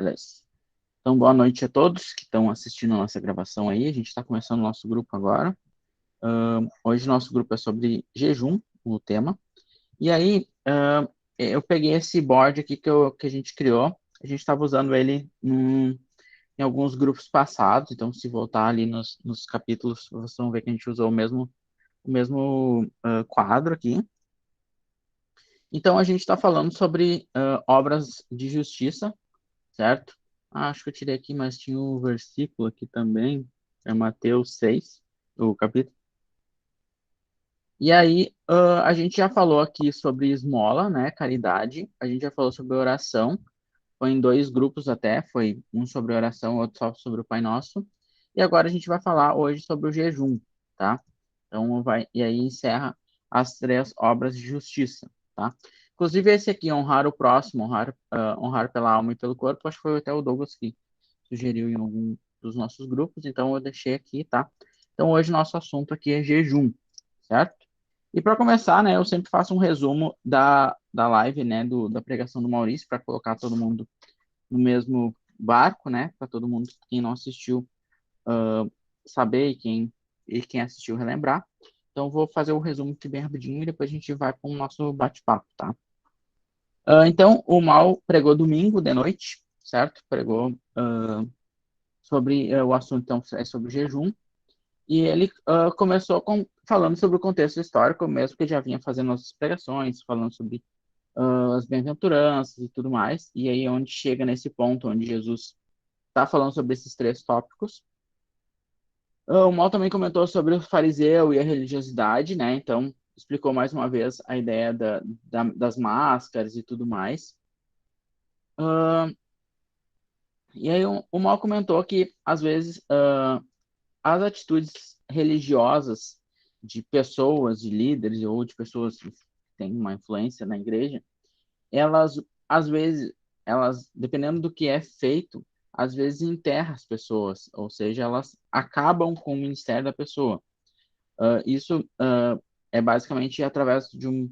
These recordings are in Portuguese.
Beleza. Então, boa noite a todos que estão assistindo a nossa gravação aí. A gente está começando o nosso grupo agora. Hoje nosso grupo é sobre jejum, o tema. E aí, eu peguei esse board aqui que a gente criou. A gente estava usando ele em alguns grupos passados. Então, se voltar ali nos capítulos, vocês vão ver que a gente usou o mesmo quadro aqui. Então, a gente está falando sobre obras de justiça, certo? Acho que eu tirei aqui, mas tinha um versículo aqui também, é Mateus 6, o capítulo. E aí, a gente já falou aqui sobre esmola, né, caridade, a gente já falou sobre oração, foi em dois grupos até, foi um sobre oração, outro só sobre o Pai Nosso, e agora a gente vai falar hoje sobre o jejum, tá? Então, e aí encerra as três obras de justiça, tá? Inclusive esse aqui, honrar o próximo, honrar pela alma e pelo corpo, acho que foi até o Douglas que sugeriu em algum dos nossos grupos, então eu deixei aqui, tá? Então hoje nosso assunto aqui é jejum, certo? E para começar, né, eu sempre faço um resumo da live, né, da pregação do Maurício, para colocar todo mundo no mesmo barco, né, para todo mundo, quem não assistiu, saber e quem assistiu relembrar. Então, vou fazer o resumo aqui bem rapidinho e depois a gente vai para o nosso bate-papo, tá? Então, o Mal pregou domingo de noite, certo? Pregou sobre o assunto, então, é sobre o jejum. E ele começou falando sobre o contexto histórico, mesmo que já vinha fazendo as pregações, falando sobre as bem-aventuranças e tudo mais. E aí, onde chega nesse ponto, onde Jesus está falando sobre esses três tópicos. O Mal também comentou sobre o fariseu e a religiosidade, né? Então, explicou mais uma vez a ideia das máscaras e tudo mais. E aí, o Mal comentou que, às vezes, as atitudes religiosas de pessoas, de líderes ou de pessoas que têm uma influência na igreja, elas, às vezes, dependendo do que é feito, às vezes enterra as pessoas, ou seja, elas acabam com o ministério da pessoa. Isso é basicamente através de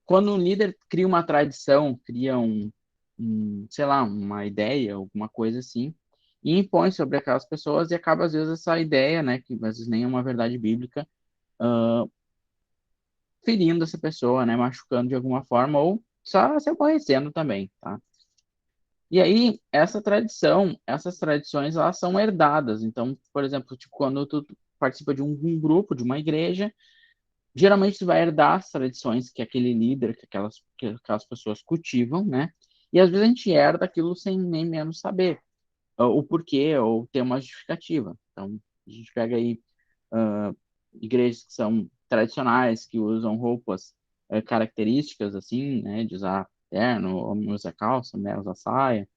quando um líder cria uma tradição, cria sei lá, uma ideia, alguma coisa assim, e impõe sobre aquelas pessoas e acaba, às vezes, essa ideia, né, que às vezes nem é uma verdade bíblica, ferindo essa pessoa, né, machucando de alguma forma ou só se aborrecendo também, tá? E aí, essas tradições, elas são herdadas. Então, por exemplo, tipo, quando tu participa de um grupo, de uma igreja, geralmente tu vai herdar as tradições que aquele líder, que aquelas pessoas cultivam, né? E às vezes a gente herda aquilo sem nem mesmo saber o porquê ou ter uma justificativa. Então, a gente pega aí igrejas que são tradicionais, que usam roupas características, assim, né? De usar terno, homem usa calça, mulher usa saia.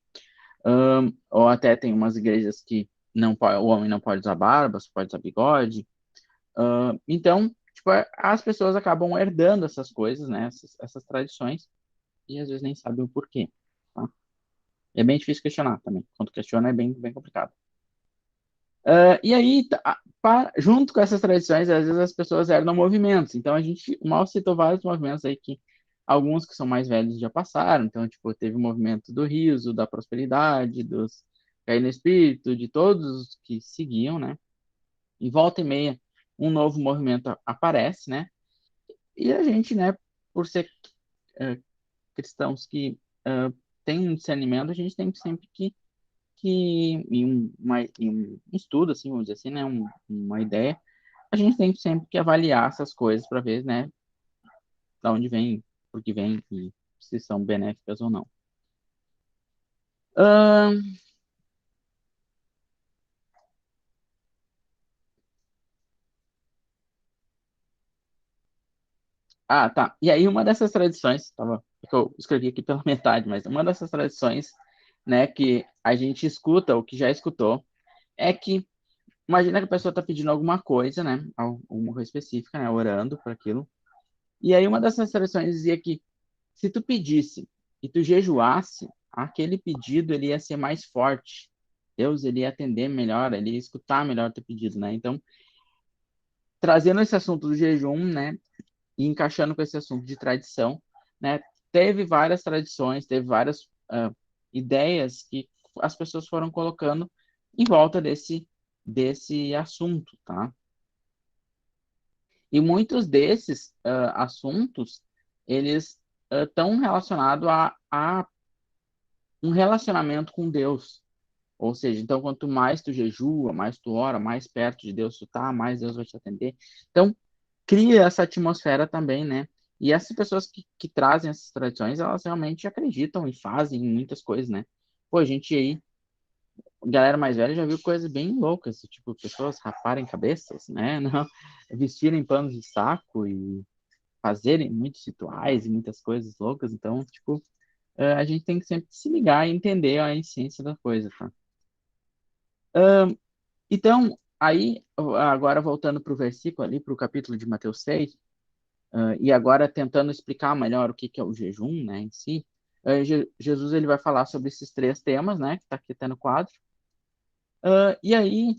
Ou até tem umas igrejas que o homem não pode usar barba, só pode usar bigode. Então, tipo, as pessoas acabam herdando essas coisas, né? Essas tradições, e às vezes nem sabem o porquê, tá? É bem difícil questionar também. Quando questiona é bem, bem complicado. E aí, junto com essas tradições, às vezes as pessoas herdam movimentos. Então, o Mal citou vários movimentos aí que alguns que são mais velhos já passaram. Então, tipo, teve o movimento do riso, da prosperidade, dos cair no espírito, de todos os que seguiam, né? E volta e meia, um novo movimento aparece, né? E a gente, né, por ser eh, cristãos que têm um discernimento, a gente tem sempre que em um estudo, assim, vamos dizer assim, né, uma ideia, a gente tem sempre que avaliar essas coisas para ver, né, da onde vem, por que vem e se são benéficas ou não. Ahn, tá. E aí uma dessas tradições, que eu escrevi aqui pela metade, mas uma dessas tradições, né, que a gente escuta, ou que já escutou, é que imagina que a pessoa está pedindo alguma coisa, né? Alguma coisa específica, né? Orando por aquilo. E aí uma dessas tradições dizia que se tu pedisse e tu jejuasse, aquele pedido ele ia ser mais forte. Deus ele ia atender melhor, ele ia escutar melhor o teu pedido, né? Então, trazendo esse assunto do jejum, né? E encaixando com esse assunto de tradição, né? Teve várias tradições, teve várias ideias que as pessoas foram colocando em volta desse assunto, tá? E muitos desses assuntos, eles estão relacionados a um relacionamento com Deus. Ou seja, então, quanto mais tu jejua, mais tu ora, mais perto de Deus tu tá, mais Deus vai te atender. Então, cria essa atmosfera também, né? E essas pessoas que trazem essas tradições, elas realmente acreditam e fazem muitas coisas, né? Pô, a gente aí, galera mais velha já viu coisas bem loucas, tipo, pessoas raparem cabeças, né? Não, vestirem panos de saco e fazerem muitos rituais e muitas coisas loucas. Então, tipo, a gente tem que sempre se ligar e entender a essência da coisa, tá? Então, aí, agora voltando para o versículo ali, para o capítulo de Mateus 6, e agora tentando explicar melhor o que que é o jejum, né, em si, Jesus ele vai falar sobre esses três temas, né, que está aqui até no quadro. E aí,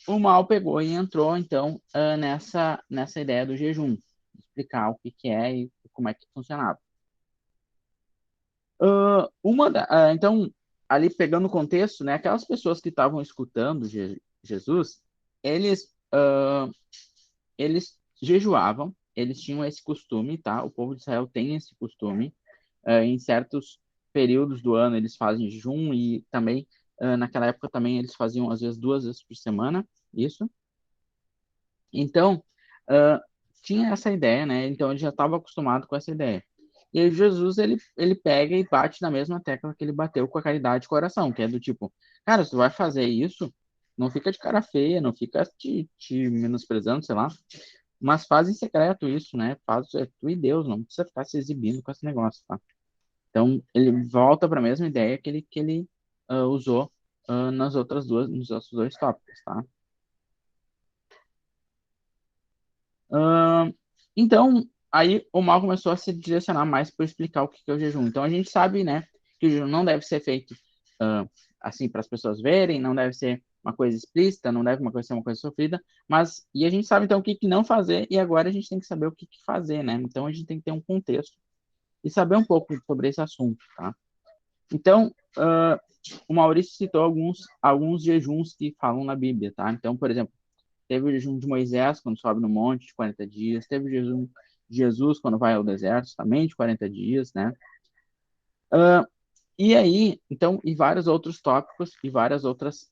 o mal pegou e entrou, então, nessa ideia do jejum, explicar o que que é e como é que funcionava. Então, ali pegando o contexto, né, aquelas pessoas que estavam escutando Jesus, eles eles jejuavam, eles tinham esse costume, tá? O povo de Israel tem esse costume. Em certos períodos do ano eles fazem jejum e também, naquela época também eles faziam às vezes 2 vezes por semana, isso. Então, uh, tinha essa ideia, né? Então ele já estava acostumado com essa ideia. E aí Jesus, ele pega e bate na mesma tecla que ele bateu com a caridade de coração, que é do tipo, cara, se tu vai fazer isso, não fica de cara feia, não fica te menosprezando, sei lá, mas faz em secreto isso, né? Faz tu e Deus, não precisa ficar se exibindo com esse negócio, tá? Então, ele volta para a mesma ideia que ele usou nos outros dois tópicos, tá? Ahn, então, aí o mal começou a se direcionar mais para explicar o que que é o jejum. Então, a gente sabe, né, que o jejum não deve ser feito assim para as pessoas verem, não deve ser uma coisa explícita, não deve ser uma coisa sofrida, mas e a gente sabe então o que que não fazer e agora a gente tem que saber o que que fazer, né? Então, a gente tem que ter um contexto e saber um pouco sobre esse assunto, tá? Então, o Maurício citou alguns jejuns que falam na Bíblia, tá? Então, por exemplo, teve o jejum de Moisés, quando sobe no monte, de 40 dias. Teve o jejum de Jesus, quando vai ao deserto, também de 40 dias, né? E aí, então, e vários outros tópicos e várias outras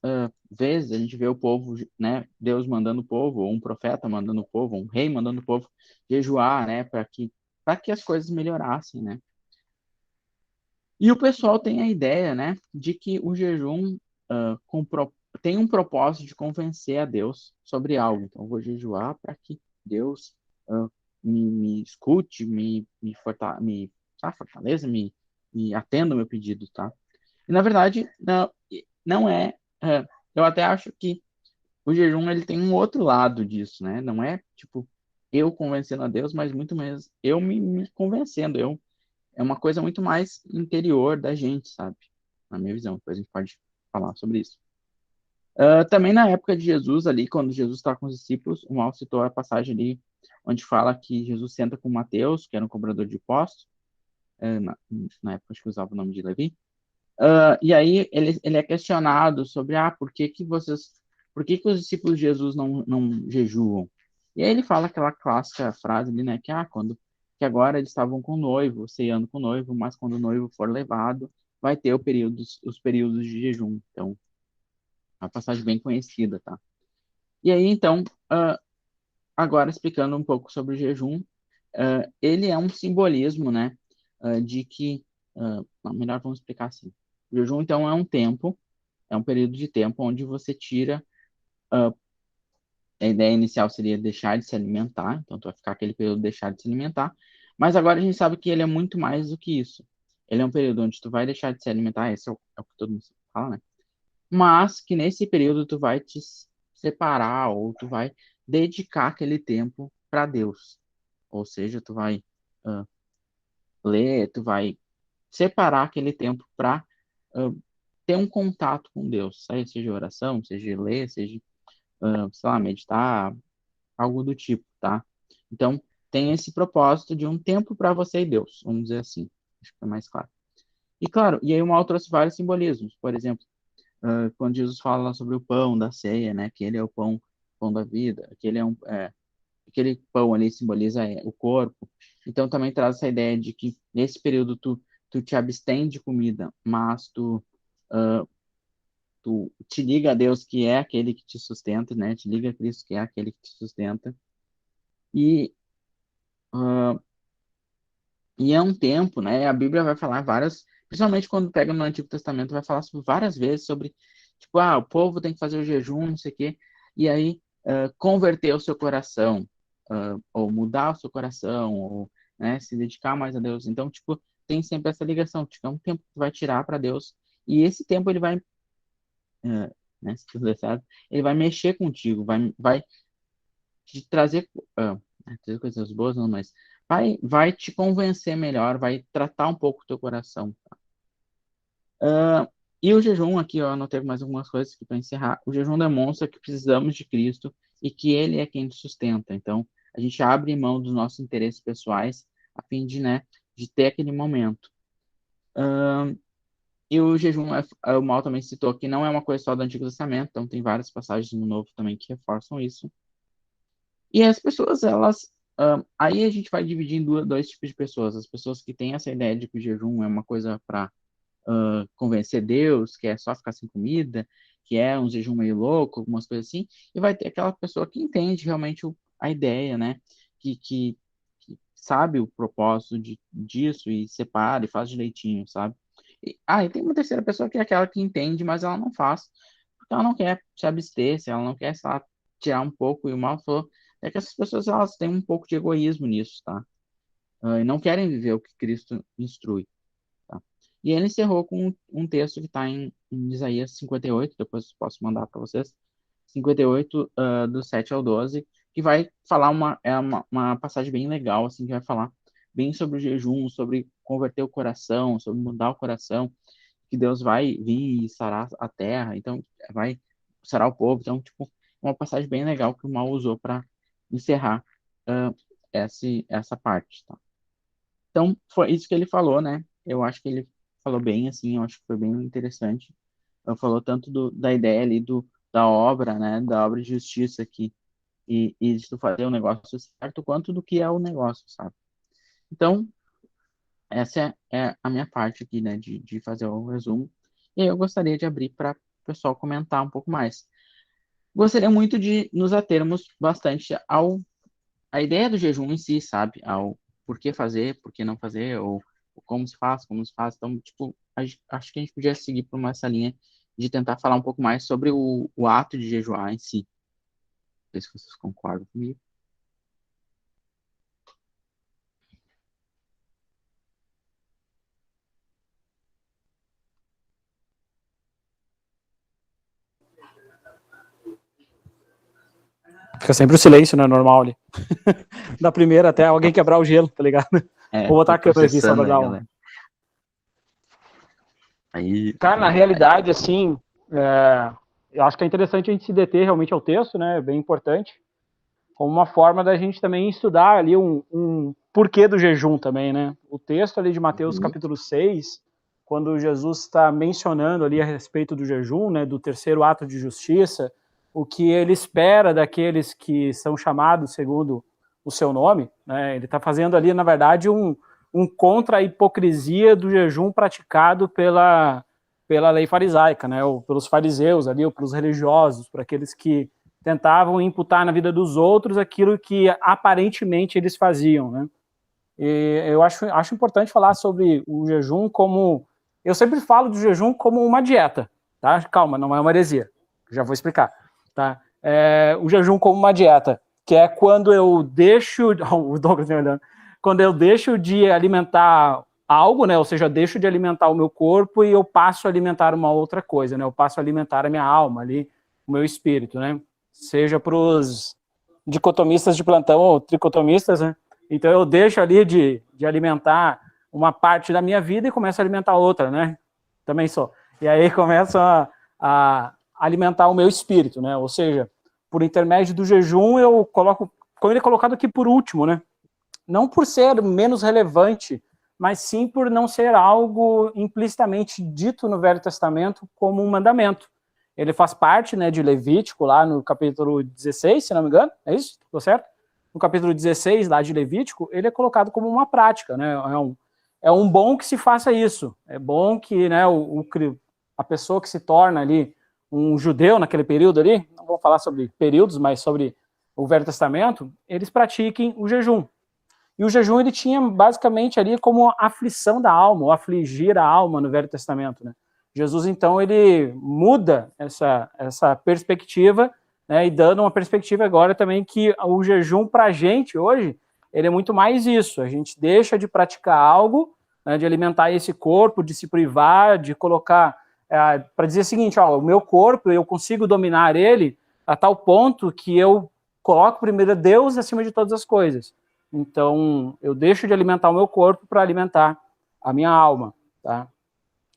vezes a gente vê o povo, né? Deus mandando o povo, ou um profeta mandando o povo, um rei mandando o povo jejuar, né? Para que as coisas melhorassem, né? E o pessoal tem a ideia, né, de que o jejum tem um propósito de convencer a Deus sobre algo. Então, eu vou jejuar para que Deus me escute, fortaleça, me atenda o meu pedido, tá? E, na verdade, não é, eu até acho que o jejum ele tem um outro lado disso, né? Não é, tipo, eu convencendo a Deus, mas muito mais eu me convencendo, é uma coisa muito mais interior da gente, sabe? Na minha visão, depois a gente pode falar sobre isso. Também na época de Jesus ali, quando Jesus estava com os discípulos, o Mal citou a passagem ali onde fala que Jesus senta com Mateus, que era um cobrador de impostos, na época acho que usava o nome de Levi, e aí ele é questionado sobre, por que que os discípulos de Jesus não jejuam? E aí ele fala aquela clássica frase ali, né, que agora eles estavam com o noivo, ceando com o noivo, mas quando o noivo for levado, vai ter os períodos de jejum. Então, é uma passagem bem conhecida, tá? E aí, então, agora explicando um pouco sobre o jejum, ele é um simbolismo, né, de que, não, melhor vamos explicar assim. O jejum, então, é um período de tempo onde você tira. A ideia inicial seria deixar de se alimentar, então tu vai ficar aquele período de deixar de se alimentar, mas agora a gente sabe que ele é muito mais do que isso. Ele é um período onde tu vai deixar de se alimentar, esse é o que todo mundo fala, né? Mas que nesse período tu vai te separar ou tu vai dedicar aquele tempo para Deus. Ou seja, tu vai ah, ler, tu vai separar aquele tempo para ter um contato com Deus, seja oração, seja ler, seja, sei lá, meditar, algo do tipo, tá? Então, tem esse propósito de um tempo para você e Deus, vamos dizer assim. Acho que é mais claro. E claro, e aí o mal trouxe vários simbolismos. Por exemplo, quando Jesus fala sobre o pão da ceia, né, que ele é o pão da vida, que ele aquele pão ali simboliza o corpo. Então também traz essa ideia de que nesse período tu te abstém de comida, mas tu te liga a Deus, que é aquele que te sustenta, né? Te liga a Cristo, que é aquele que te sustenta. E, uh, e é um tempo, né? A Bíblia vai falar várias, principalmente quando pega no Antigo Testamento, vai falar várias vezes sobre, tipo, o povo tem que fazer o jejum, não sei o quê, e aí converter o seu coração, ou mudar o seu coração, ou, né, se dedicar mais a Deus. Então, tipo, tem sempre essa ligação, tipo, é um tempo que tu vai tirar para Deus, e esse tempo ele vai, né, se tudo der certo, ele vai mexer contigo, vai te trazer, trazer coisas boas, não, mas vai te convencer melhor, vai tratar um pouco o teu coração. E o jejum, aqui eu anotei mais algumas coisas aqui para encerrar. O jejum demonstra que precisamos de Cristo e que Ele é quem nos sustenta. Então, a gente abre mão dos nossos interesses pessoais a fim de, né, de ter aquele momento. E o jejum, o Mal também citou que não é uma coisa só do Antigo Testamento, então tem várias passagens no Novo também que reforçam isso. E as pessoas, elas. Aí a gente vai dividir em dois tipos de pessoas. As pessoas que têm essa ideia de que o jejum é uma coisa para convencer Deus, que é só ficar sem comida, que é um jejum meio louco, algumas coisas assim. E vai ter aquela pessoa que entende realmente a ideia, né? Que sabe o propósito disso e separa e faz direitinho, sabe? E tem uma terceira pessoa que é aquela que entende, mas ela não faz, porque ela não quer se abster, se ela não quer, sei lá, tirar um pouco. E o Mal falou é que essas pessoas elas têm um pouco de egoísmo nisso, tá? E não querem viver o que Cristo instrui, tá? E ele encerrou com um texto que está em Isaías 58, depois eu posso mandar para vocês, 58, do 7 ao 12, que vai falar uma passagem bem legal, assim, que vai falar bem sobre o jejum, sobre converter o coração, sobre mudar o coração, que Deus vai vir e sarar a terra, então vai sarar o povo. Então, tipo, uma passagem bem legal que o Mal usou para encerrar essa parte, tá? Então, foi isso que ele falou, né? Eu acho que ele falou bem, assim, eu acho que foi bem interessante. Ele falou tanto da ideia ali da obra, né? Da obra de justiça aqui, e de tu fazer o negócio certo, quanto do que é o negócio, sabe? Então, essa é a minha parte aqui, né? De fazer o resumo. E aí eu gostaria de abrir para o pessoal comentar um pouco mais. Gostaria muito de nos atermos bastante a ideia do jejum em si, sabe? Ao por que fazer, por que não fazer, ou como se faz, como se faz. Então, tipo, acho que a gente podia seguir por essa linha de tentar falar um pouco mais sobre o ato de jejuar em si. Não sei se vocês concordam comigo. Fica sempre o silêncio, né? Normal ali. Da primeira até alguém quebrar o gelo, tá ligado? Vou botar a câmera aqui só pra dar um. Aí, cara, na realidade, assim, eu acho que é interessante a gente se deter realmente ao texto, né? É bem importante. Como uma forma da gente também estudar ali um porquê do jejum também, né? O texto ali de Mateus capítulo 6, quando Jesus está mencionando ali a respeito do jejum, né? Do terceiro ato de justiça, o que ele espera daqueles que são chamados segundo o seu nome, né? Ele está fazendo ali, na verdade, um contra a hipocrisia do jejum praticado pela lei farisaica, né? Ou pelos fariseus ali, ou pelos religiosos, por aqueles que tentavam imputar na vida dos outros aquilo que aparentemente eles faziam, né? E eu acho importante falar sobre o jejum como... Eu sempre falo do jejum como uma dieta, tá? Calma, não é uma heresia, já vou explicar, tá? O jejum como uma dieta, que é quando eu deixo... O Douglas me olhando. Quando eu deixo de alimentar algo, né? Ou seja, eu deixo de alimentar o meu corpo e eu passo a alimentar uma outra coisa, né? Eu passo a alimentar a minha alma ali, o meu espírito, né? Seja para os dicotomistas de plantão ou tricotomistas, né? Então eu deixo ali de alimentar uma parte da minha vida e começo a alimentar outra, né? Também sou. E aí começo a alimentar o meu espírito, né? Ou seja, por intermédio do jejum eu coloco, como ele é colocado aqui por último, né? Não por ser menos relevante mas sim por não ser algo implicitamente dito no Velho Testamento como um mandamento. Ele faz parte, né, de Levítico, lá no capítulo 16, se não me engano, é isso? Ficou certo? No capítulo 16, lá de Levítico, ele é colocado como uma prática, né? É um bom que se faça isso. É bom que, né, a pessoa que se torna ali um judeu naquele período ali, não vou falar sobre períodos, mas sobre o Velho Testamento, eles pratiquem o jejum. E o jejum ele tinha basicamente ali como aflição da alma, ou afligir a alma no Velho Testamento, né? Jesus, então, ele muda essa perspectiva, né, e dando uma perspectiva agora também que o jejum para a gente hoje, ele é muito mais isso, a gente deixa de praticar algo, né, de alimentar esse corpo, de se privar, de colocar, para dizer o seguinte, ó, o meu corpo, eu consigo dominar ele a tal ponto que eu coloco primeiro Deus acima de todas as coisas. Então, eu deixo de alimentar o meu corpo para alimentar a minha alma, tá?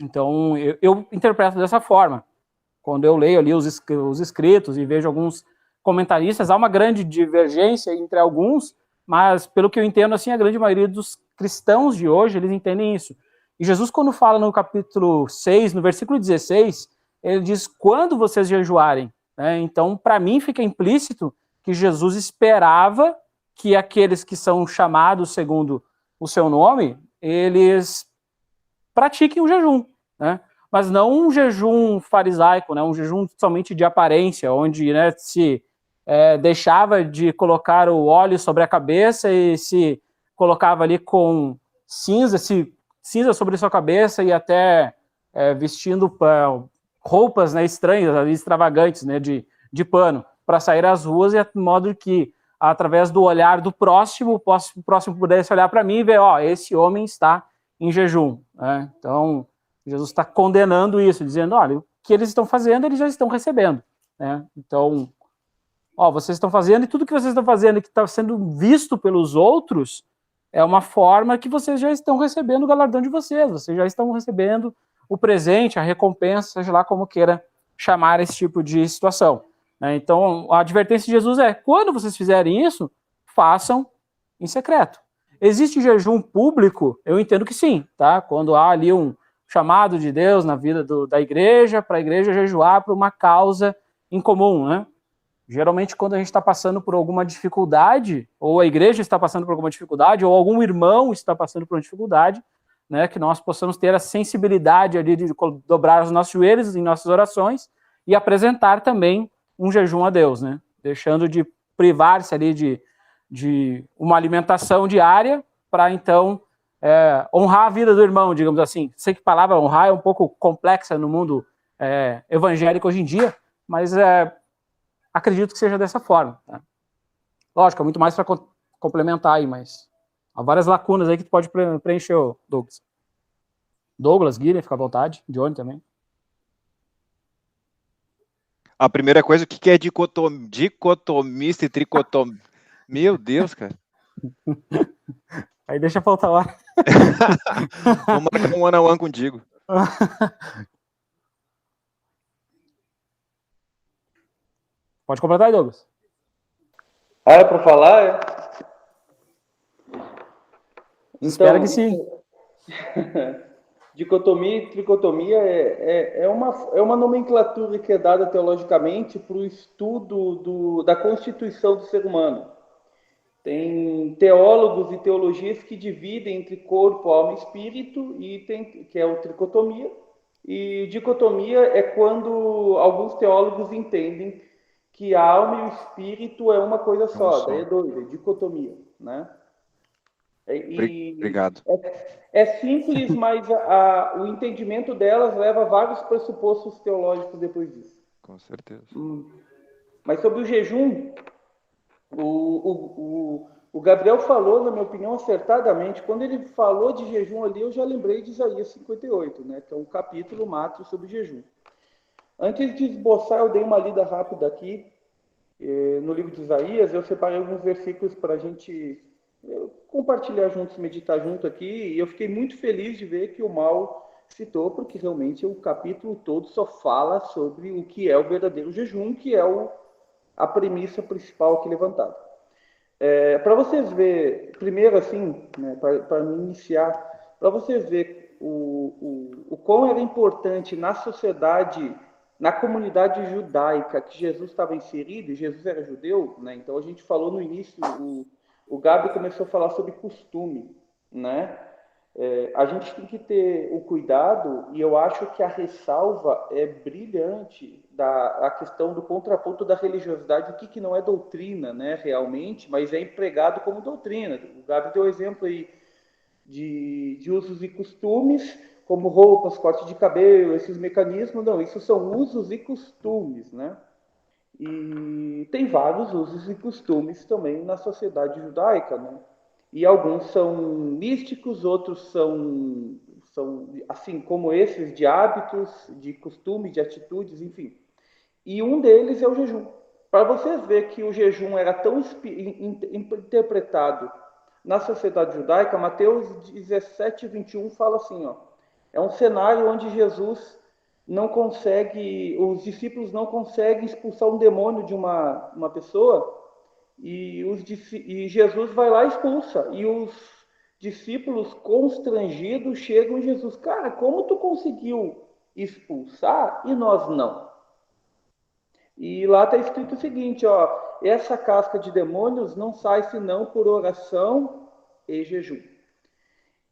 Então, eu interpreto dessa forma. Quando eu leio ali os escritos e vejo alguns comentaristas, há uma grande divergência entre alguns, mas, pelo que eu entendo, assim, a grande maioria dos cristãos de hoje, eles entendem isso. E Jesus, quando fala no capítulo 6, no versículo 16, ele diz, quando vocês jejuarem, né? Então, para mim, fica implícito que Jesus esperava que aqueles que são chamados segundo o seu nome, eles pratiquem o jejum, né? Mas não um jejum farisaico, né? Um jejum somente de aparência, onde, né, se deixava de colocar o óleo sobre a cabeça e se colocava ali com cinza sobre sua cabeça e até vestindo roupas, né, estranhas, extravagantes, né, de pano, para sair às ruas, e de modo que, através do olhar do próximo, o próximo pudesse olhar para mim e ver, ó, esse homem está em jejum, né? Então, Jesus está condenando isso, dizendo, olha, o que eles estão fazendo, eles já estão recebendo, né? Então, ó, vocês estão fazendo, e tudo que vocês estão fazendo e que está sendo visto pelos outros é uma forma que vocês já estão recebendo o galardão de vocês já estão recebendo o presente, a recompensa, seja lá como queira chamar esse tipo de situação, né? Então, a advertência de Jesus é, quando vocês fizerem isso, façam em secreto. Existe jejum público? Eu entendo que sim, tá? Quando há ali um chamado de Deus na vida da igreja, para a igreja jejuar por uma causa em comum, né? Geralmente, quando a gente está passando por alguma dificuldade, ou a igreja está passando por alguma dificuldade, ou algum irmão está passando por uma dificuldade, né, que nós possamos ter a sensibilidade ali de dobrar os nossos joelhos em nossas orações e apresentar também um jejum a Deus, né? Deixando de privar-se ali de uma alimentação diária para, então, honrar a vida do irmão, digamos assim. Sei que a palavra honrar é um pouco complexa no mundo evangélico hoje em dia, mas acredito que seja dessa forma. Tá? Lógico, é muito mais para complementar aí, mas há várias lacunas aí que tu pode preencher, Douglas. Douglas, Guilherme, fica à vontade. Johnny também. A primeira coisa, o que é dicotomista e tricotomista? Meu Deus, cara. Aí deixa faltar lá. Vou marcar um one-on-one contigo. Pode completar aí, Douglas. É para falar? Então, espero que sim. Dicotomia e tricotomia é uma nomenclatura que é dada teologicamente para o estudo da constituição do ser humano. Tem teólogos e teologias que dividem entre corpo, alma e espírito, que é o tricotomia. E dicotomia é quando alguns teólogos entendem que a alma e o espírito é uma coisa só. Daí é doido, é dicotomia, né? Obrigado. É simples, mas o entendimento delas leva a vários pressupostos teológicos depois disso. Com certeza. Mas sobre o jejum, o Gabriel falou, na minha opinião, acertadamente. Quando ele falou de jejum ali, eu já lembrei de Isaías 58, né, que é um capítulo macro sobre jejum. Antes de esboçar, eu dei uma lida rápida aqui no livro de Isaías. Eu separei alguns versículos para a gente compartilhar juntos, meditar junto aqui, e eu fiquei muito feliz de ver que o Mal citou, porque realmente o capítulo todo só fala sobre o que é o verdadeiro jejum, que é a premissa principal aqui levantada. Para vocês verem, primeiro assim, né, para me iniciar, para você ver o quão era importante na sociedade, na comunidade judaica que Jesus estava inserido, e Jesus era judeu, né? Então a gente falou no início, o Gabi começou a falar sobre costume, né? A gente tem que ter o cuidado, e eu acho que a ressalva é brilhante a questão do contraponto da religiosidade, o que não é doutrina, né, realmente, mas é empregado como doutrina. O Gabi deu exemplo aí de usos e costumes, como roupas, corte de cabelo, esses mecanismos. Não, isso são usos e costumes, né? E tem vários usos e costumes também na sociedade judaica, né? E alguns são místicos, outros são assim como esses, de hábitos, de costumes, de atitudes, enfim. E um deles é o jejum. Para vocês verem que o jejum era tão interpretado na sociedade judaica, Mateus 17, 21 fala assim, ó, é um cenário onde Jesus não consegue, os discípulos não conseguem expulsar um demônio de uma pessoa, e Jesus vai lá e expulsa, e os discípulos constrangidos chegam a Jesus, cara, como tu conseguiu expulsar e nós não? E lá está escrito o seguinte, ó, essa casca de demônios não sai senão por oração e jejum.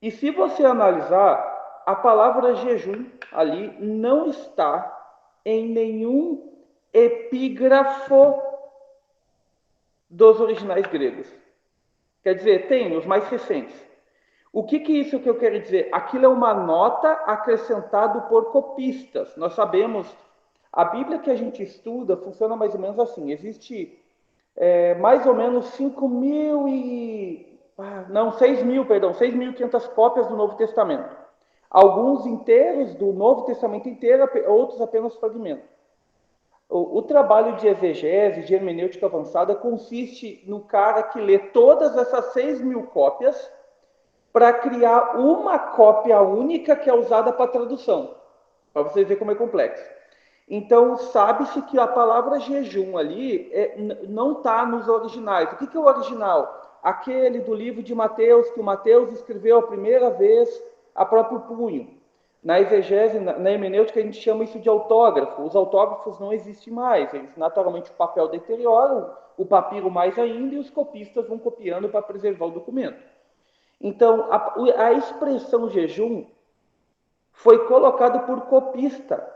E se você analisar, a palavra jejum ali não está em nenhum epígrafo dos originais gregos. Quer dizer, tem os mais recentes. O que é isso que eu quero dizer? Aquilo é uma nota acrescentada por copistas. Nós sabemos, a Bíblia que a gente estuda funciona mais ou menos assim. Existe mais ou menos 6.500 cópias do Novo Testamento. Alguns inteiros do Novo Testamento inteiro, outros apenas fragmentos. O trabalho de exegese, de hermenêutica avançada, consiste no cara que lê todas essas 6.000 cópias para criar uma cópia única que é usada para tradução, para vocês verem como é complexo. Então, sabe-se que a palavra jejum ali não está nos originais. O que é o original? Aquele do livro de Mateus, que o Mateus escreveu a primeira vez a próprio punho. Na exegese, na hermenêutica, a gente chama isso de autógrafo. Os autógrafos não existem mais. Eles, naturalmente, o papel deteriora, o papiro mais ainda, e os copistas vão copiando para preservar o documento. Então, a expressão jejum foi colocada por copista.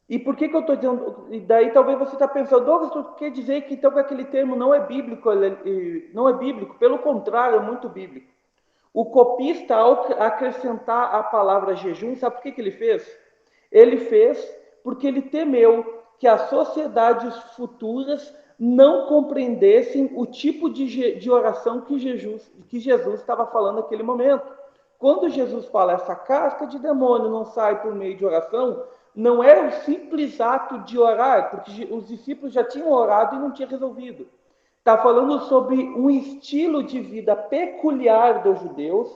E por que eu estou dizendo... E daí talvez você está pensando, Douglas, tu quer dizer que então aquele termo não é bíblico? Não é bíblico, pelo contrário, é muito bíblico. O copista, ao acrescentar a palavra jejum, sabe por que ele fez? Ele fez porque ele temeu que as sociedades futuras não compreendessem o tipo de oração que Jesus estava falando naquele momento. Quando Jesus fala, essa casca de demônio não sai por meio de oração, não era o simples ato de orar, porque os discípulos já tinham orado e não tinha resolvido. Está falando sobre um estilo de vida peculiar dos judeus,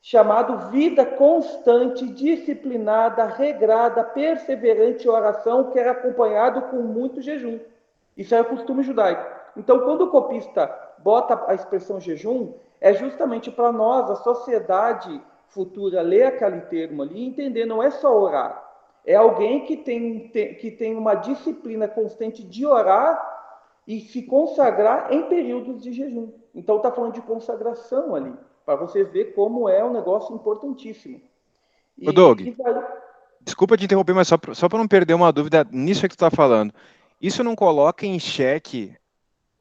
chamado vida constante, disciplinada, regrada, perseverante oração, que era acompanhado com muito jejum. Isso é o costume judaico. Então, quando o copista bota a expressão jejum, é justamente para nós, a sociedade futura, ler aquele termo ali e entender, não é só orar. É alguém que tem uma disciplina constante de orar e se consagrar em períodos de jejum. Então está falando de consagração ali, para vocês verem como é um negócio importantíssimo. Ô Doug, desculpa te interromper, mas só para não perder uma dúvida nisso que tu está falando. Isso não coloca em xeque,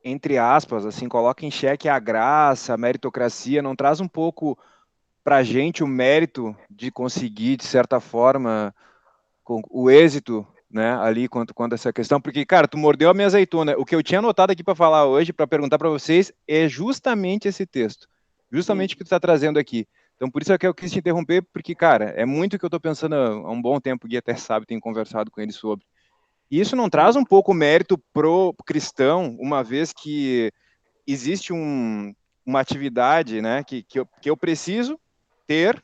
entre aspas, assim, coloca em xeque a graça, a meritocracia, não traz um pouco para a gente o mérito de conseguir, de certa forma, o êxito, né, ali quanto a essa questão, porque, cara, tu mordeu a minha azeitona. O que eu tinha anotado aqui para falar hoje, para perguntar para vocês, é justamente esse texto, justamente o que tu está trazendo aqui. Então, por isso é que eu quis te interromper, porque, cara, é muito o que eu estou pensando há um bom tempo, o Gui até sabe, tem conversado com ele sobre. E isso não traz um pouco mérito pro cristão, uma vez que existe uma atividade, né, que eu preciso ter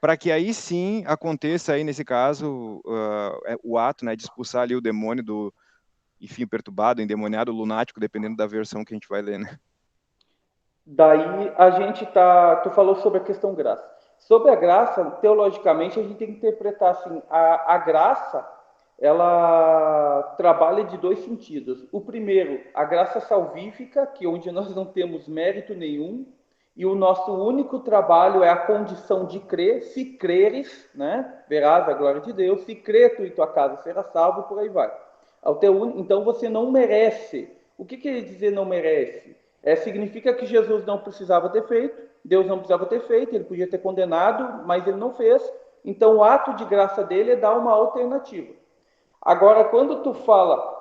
para que aí sim aconteça aí nesse caso o ato, né, de expulsar ali o demônio do, enfim, perturbado, endemoniado, lunático, dependendo da versão que a gente vai ler, né? Daí a gente tu falou sobre a questão graça. Sobre a graça, teologicamente, a gente tem que interpretar assim, a graça, ela trabalha de dois sentidos. O primeiro, a graça salvífica, que é onde nós não temos mérito nenhum, e o nosso único trabalho é a condição de crer. Se creres, né, verás a glória de Deus. Se crer, tu e tua casa será salvo, e por aí vai. Então você não merece. O que quer dizer não merece? Significa que Jesus não precisava ter feito, Deus não precisava ter feito, ele podia ter condenado, mas ele não fez. Então o ato de graça dele é dar uma alternativa. Agora, quando tu fala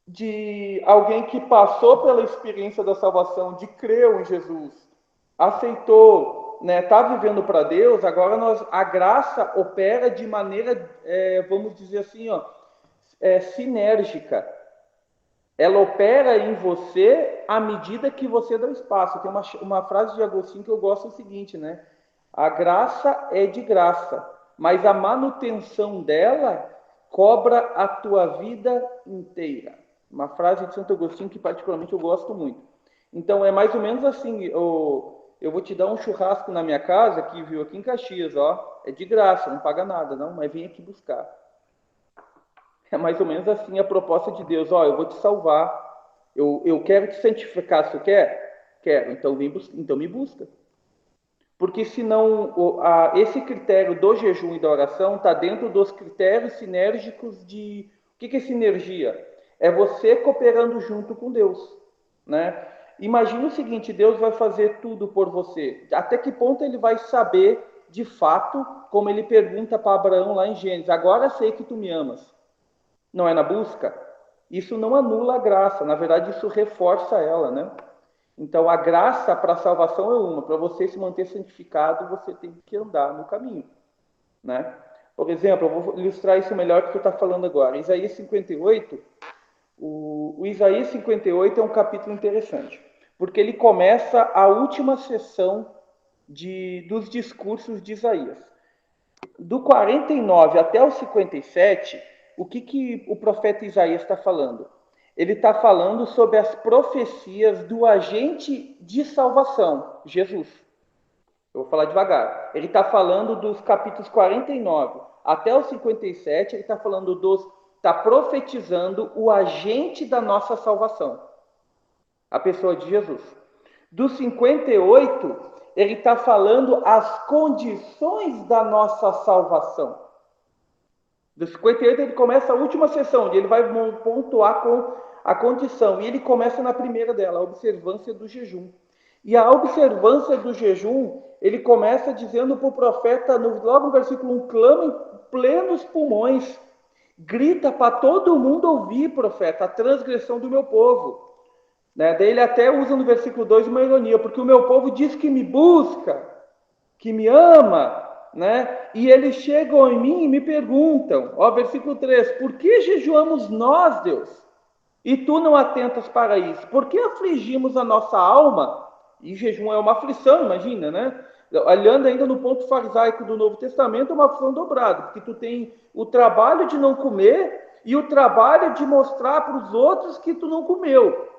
de alguém que passou pela experiência da salvação, de creu em Jesus, aceitou, né, tá vivendo para Deus, agora a graça opera de maneira, vamos dizer assim, sinérgica. Ela opera em você à medida que você dá espaço. Tem uma frase de Agostinho que eu gosto, é o seguinte, né? A graça é de graça, mas a manutenção dela cobra a tua vida inteira. Uma frase de Santo Agostinho que particularmente eu gosto muito. Então é mais ou menos assim, eu vou te dar um churrasco na minha casa, aqui em Caxias, ó, é de graça, não paga nada, não, mas vem aqui buscar. É mais ou menos assim a proposta de Deus. Ó, eu vou te salvar. Eu quero te santificar. Você quer? Quero. Então me busca. Porque senão esse critério do jejum e da oração está dentro dos critérios sinérgicos de... O que é sinergia? É você cooperando junto com Deus, né? Imagina o seguinte, Deus vai fazer tudo por você. Até que ponto ele vai saber, de fato, como ele pergunta para Abraão lá em Gênesis, agora sei que tu me amas. Não é na busca? Isso não anula a graça, na verdade isso reforça ela, né? Então a graça para a salvação é uma, para você se manter santificado, você tem que andar no caminho, né? Por exemplo, eu vou ilustrar isso melhor que tu está falando agora. Isaías 58, o Isaías 58 é um capítulo interessante, porque ele começa a última sessão dos discursos de Isaías. Do 49 até o 57, o que o profeta Isaías está falando? Ele está falando sobre as profecias do agente de salvação, Jesus. Eu vou falar devagar. Ele está falando dos capítulos 49 até o 57, ele está falando está profetizando o agente da nossa salvação, a pessoa de Jesus. Do 58, ele está falando as condições da nossa salvação. Do 58 ele começa a última sessão, onde ele vai pontuar com a condição. E ele começa na primeira dela, a observância do jejum. E a observância do jejum, ele começa dizendo para o profeta, logo no versículo 1, clama em plenos pulmões, grita para todo mundo ouvir, profeta, a transgressão do meu povo. Né? Daí ele até usa no versículo 2 uma ironia, porque o meu povo diz que me busca, que me ama, né? E eles chegam em mim e me perguntam, versículo 3, por que jejuamos nós, Deus? E tu não atentas para isso? Por que afligimos a nossa alma? E jejum é uma aflição, imagina, né? Olhando ainda no ponto farisaico do Novo Testamento, é uma aflição dobrada, porque tu tem o trabalho de não comer e o trabalho de mostrar para os outros que tu não comeu.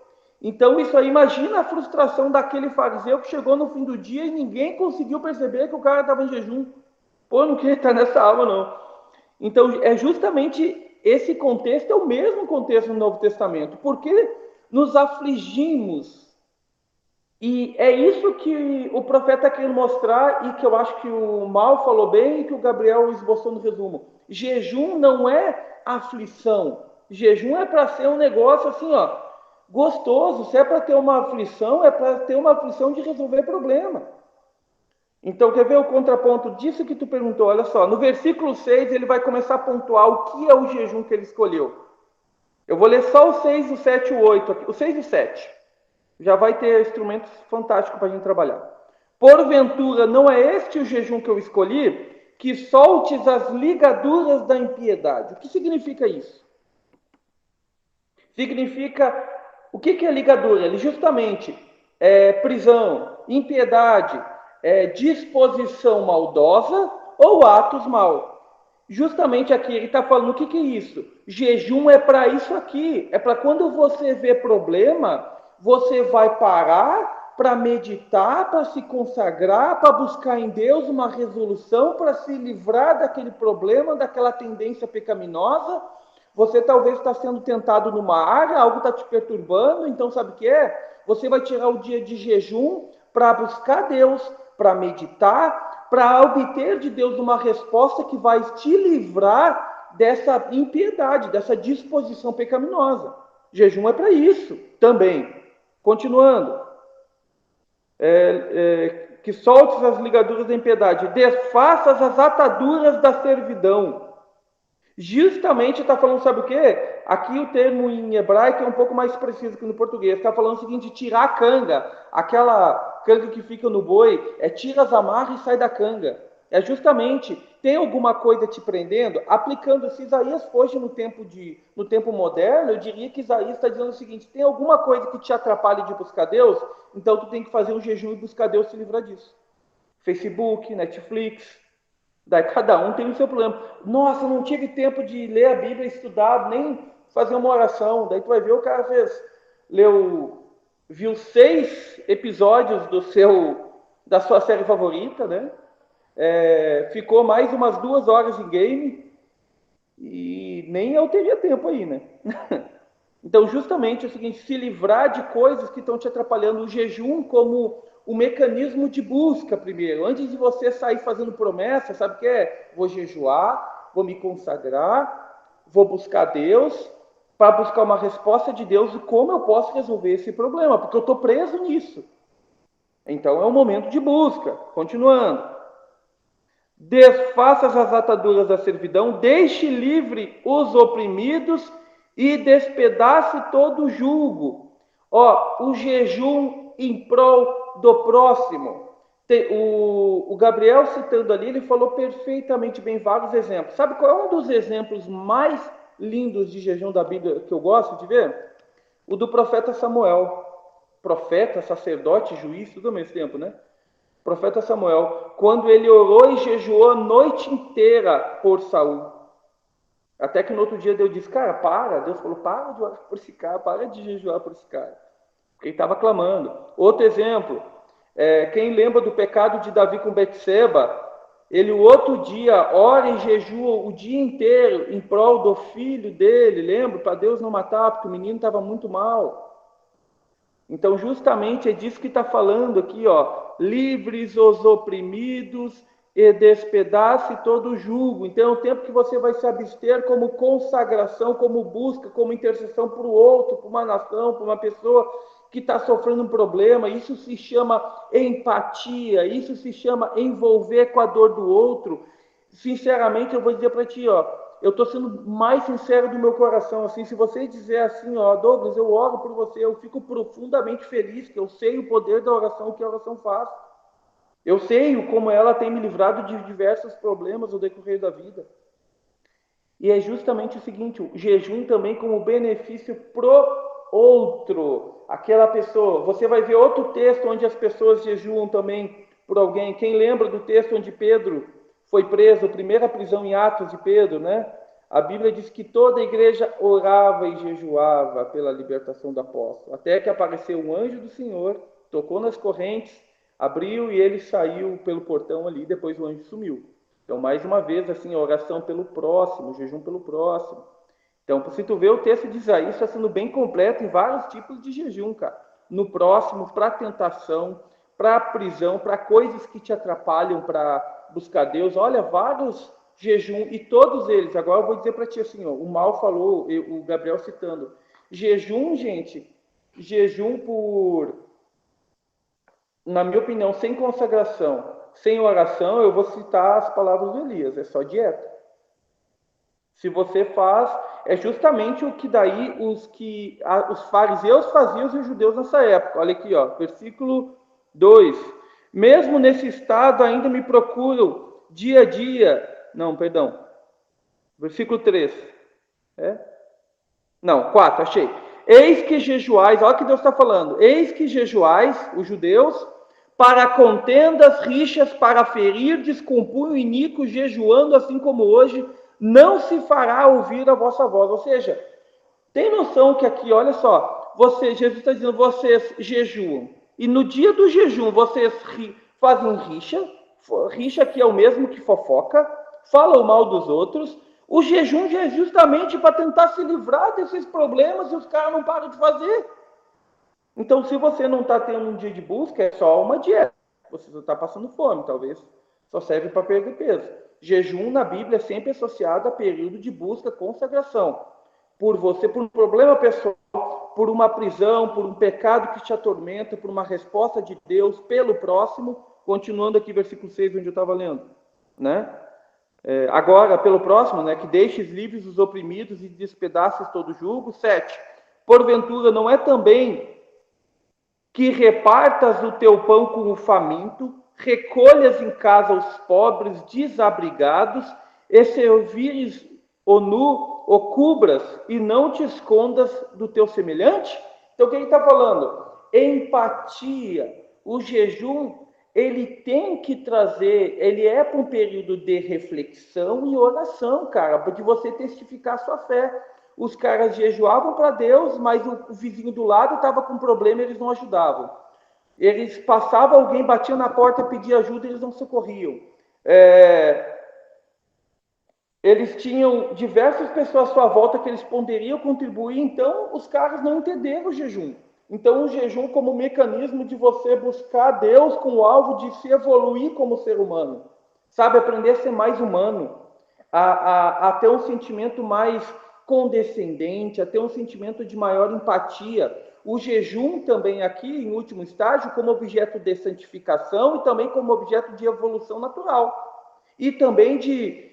Então, isso aí, imagina a frustração daquele fariseu que chegou no fim do dia e ninguém conseguiu perceber que o cara estava em jejum. Pô, não queria estar nessa alma, não. Então, é justamente esse contexto, é o mesmo contexto no Novo Testamento. Porque nos afligimos. E é isso que o profeta está querendo mostrar e que eu acho que o Mal falou bem e que o Gabriel esboçou no resumo. Jejum não é aflição. Jejum é para ser um negócio assim, gostoso. Se é para ter uma aflição, é para ter uma aflição de resolver problema. Então, quer ver o contraponto disso que tu perguntou? Olha só, no versículo 6, ele vai começar a pontuar o que é o jejum que ele escolheu. Eu vou ler só o 6, o 7 e o 8 aqui. O 6 e o 7. Já vai ter instrumentos fantásticos para a gente trabalhar. Porventura, não é este o jejum que eu escolhi? Que soltes as ligaduras da impiedade. O que significa isso? Significa... O que é ligadura? Ele justamente prisão, impiedade, disposição maldosa ou atos mal. Justamente aqui ele está falando o que é isso? Jejum é para isso aqui. É para quando você vê problema, você vai parar para meditar, para se consagrar, para buscar em Deus uma resolução, para se livrar daquele problema, daquela tendência pecaminosa. Você talvez está sendo tentado numa área, algo está te perturbando, então sabe o que é? Você vai tirar o dia de jejum para buscar Deus, para meditar, para obter de Deus uma resposta que vai te livrar dessa impiedade, dessa disposição pecaminosa. Jejum é para isso também. Continuando. Que soltes as ligaduras da impiedade, desfaças as ataduras da servidão. Justamente está falando, sabe o quê? Aqui o termo em hebraico é um pouco mais preciso que no português. Está falando o seguinte, tirar a canga. Aquela canga que fica no boi, tira as amarras e sai da canga. É justamente, tem alguma coisa te prendendo? Aplicando, se Isaías fosse no tempo moderno, eu diria que Isaías está dizendo o seguinte, tem alguma coisa que te atrapalhe de buscar Deus? Então tu tem que fazer um jejum e buscar Deus se livrar disso. Facebook, Netflix, daí cada um tem o seu problema. Nossa, não tive tempo de ler a Bíblia, estudar, nem fazer uma oração. Daí tu vai ver, o cara viu 6 episódios da sua série favorita, né? Ficou mais umas 2 horas em game e nem eu teria tempo aí, né? Então, justamente é o seguinte, se livrar de coisas que estão te atrapalhando, o jejum como o mecanismo de busca primeiro. Antes de você sair fazendo promessa, sabe o que é? Vou jejuar, vou me consagrar, vou buscar Deus, para buscar uma resposta de Deus de como eu posso resolver esse problema, porque eu estou preso nisso. Então, é um momento de busca. Continuando. Desfaças as ataduras da servidão, deixe livre os oprimidos e despedace todo o jugo. O jejum em prol do próximo. O Gabriel citando ali, ele falou perfeitamente bem vários exemplos. Sabe qual é um dos exemplos mais lindos de jejum da Bíblia que eu gosto de ver? O do profeta Samuel. Profeta, sacerdote, juiz, tudo ao mesmo tempo, né? Profeta Samuel, quando ele orou e jejuou a noite inteira por Saul. Até que no outro dia Deus disse, cara, Deus falou, para de orar por esse cara, para de jejuar por esse cara. Porque ele estava clamando. Outro exemplo, quem lembra do pecado de Davi com Betseba, ele o outro dia ora e jejua o dia inteiro em prol do filho dele, lembra? Para Deus não matar, porque o menino estava muito mal. Então, justamente é disso que está falando aqui, livres os oprimidos e despedace todo o jugo. Então, é o tempo que você vai se abster como consagração, como busca, como intercessão para o outro, para uma nação, para uma pessoa que está sofrendo um problema. Isso se chama empatia, isso se chama envolver com a dor do outro. Sinceramente, eu vou dizer para ti, eu estou sendo mais sincero do meu coração, assim, se você dizer assim, Douglas, eu oro por você, eu fico profundamente feliz, que eu sei o poder da oração, o que a oração faz. Eu sei como ela tem me livrado de diversos problemas no decorrer da vida. E é justamente o seguinte, o jejum também como benefício pro outro. Aquela pessoa, você vai ver outro texto onde as pessoas jejuam também por alguém. Quem lembra do texto onde Pedro foi preso, a primeira prisão em Atos de Pedro, né? A Bíblia diz que toda a igreja orava e jejuava pela libertação do apóstolo, até que apareceu um anjo do Senhor, tocou nas correntes, abriu e ele saiu pelo portão ali, depois o anjo sumiu. Então, mais uma vez, assim, a oração pelo próximo, o jejum pelo próximo. Então, se tu vê o texto de Isaías, está sendo bem completo em vários tipos de jejum, cara. No próximo, para tentação, para prisão, para coisas que te atrapalham para buscar Deus. Olha, vários jejum, e todos eles, agora eu vou dizer para ti assim, o Mal falou, o Gabriel citando, jejum, gente, jejum na minha opinião, sem consagração, sem oração, eu vou citar as palavras do Elias, é só dieta. Se você faz, é justamente o que daí os fariseus faziam os judeus nessa época. Olha aqui, versículo 2. Mesmo nesse estado ainda me procuram dia a dia. Não, perdão. Versículo 3. 4, achei. Eis que jejuais, olha o que Deus está falando. Eis que jejuais, os judeus, para contendas, rixas, para ferir, descompunho iníquo, jejuando assim como hoje, não se fará ouvir a vossa voz. Ou seja, tem noção que aqui, olha só, Jesus está dizendo, vocês jejuam. e no dia do jejum vocês fazem rixa que é o mesmo que fofoca, falam mal dos outros, o jejum já é justamente para tentar se livrar desses problemas e os caras não param de fazer. Então, se você não está tendo um dia de busca, é só uma dieta. Você só está passando fome, talvez. Só serve para perder peso. Jejum na Bíblia é sempre associado a período de busca, consagração. Por você, por um problema pessoal, por uma prisão, por um pecado que te atormenta, por uma resposta de Deus pelo próximo. Continuando aqui, versículo 6, onde eu estava lendo. Né? Agora, pelo próximo, né, que deixes livres os oprimidos e despedaces todo jugo. 7. Porventura, não é também que repartas o teu pão com o faminto, recolhas em casa os pobres desabrigados, e servires o nu, o cubras, e não te escondas do teu semelhante? Então, o que ele está falando? Empatia. O jejum, ele tem que trazer, ele é para um período de reflexão e oração, cara, para você testificar sua fé. Os caras jejuavam para Deus, mas o vizinho do lado estava com problema, eles não ajudavam. Eles passavam, alguém batia na porta, pedia ajuda, eles não socorriam. Eles tinham diversas pessoas à sua volta que eles poderiam contribuir, então os caras não entenderam o jejum. Então o jejum como mecanismo de você buscar Deus com o alvo de se evoluir como ser humano. Sabe, aprender a ser mais humano, a ter um sentimento mais condescendente, a ter um sentimento de maior empatia. O jejum também aqui, em último estágio, como objeto de santificação e também como objeto de evolução natural. E também de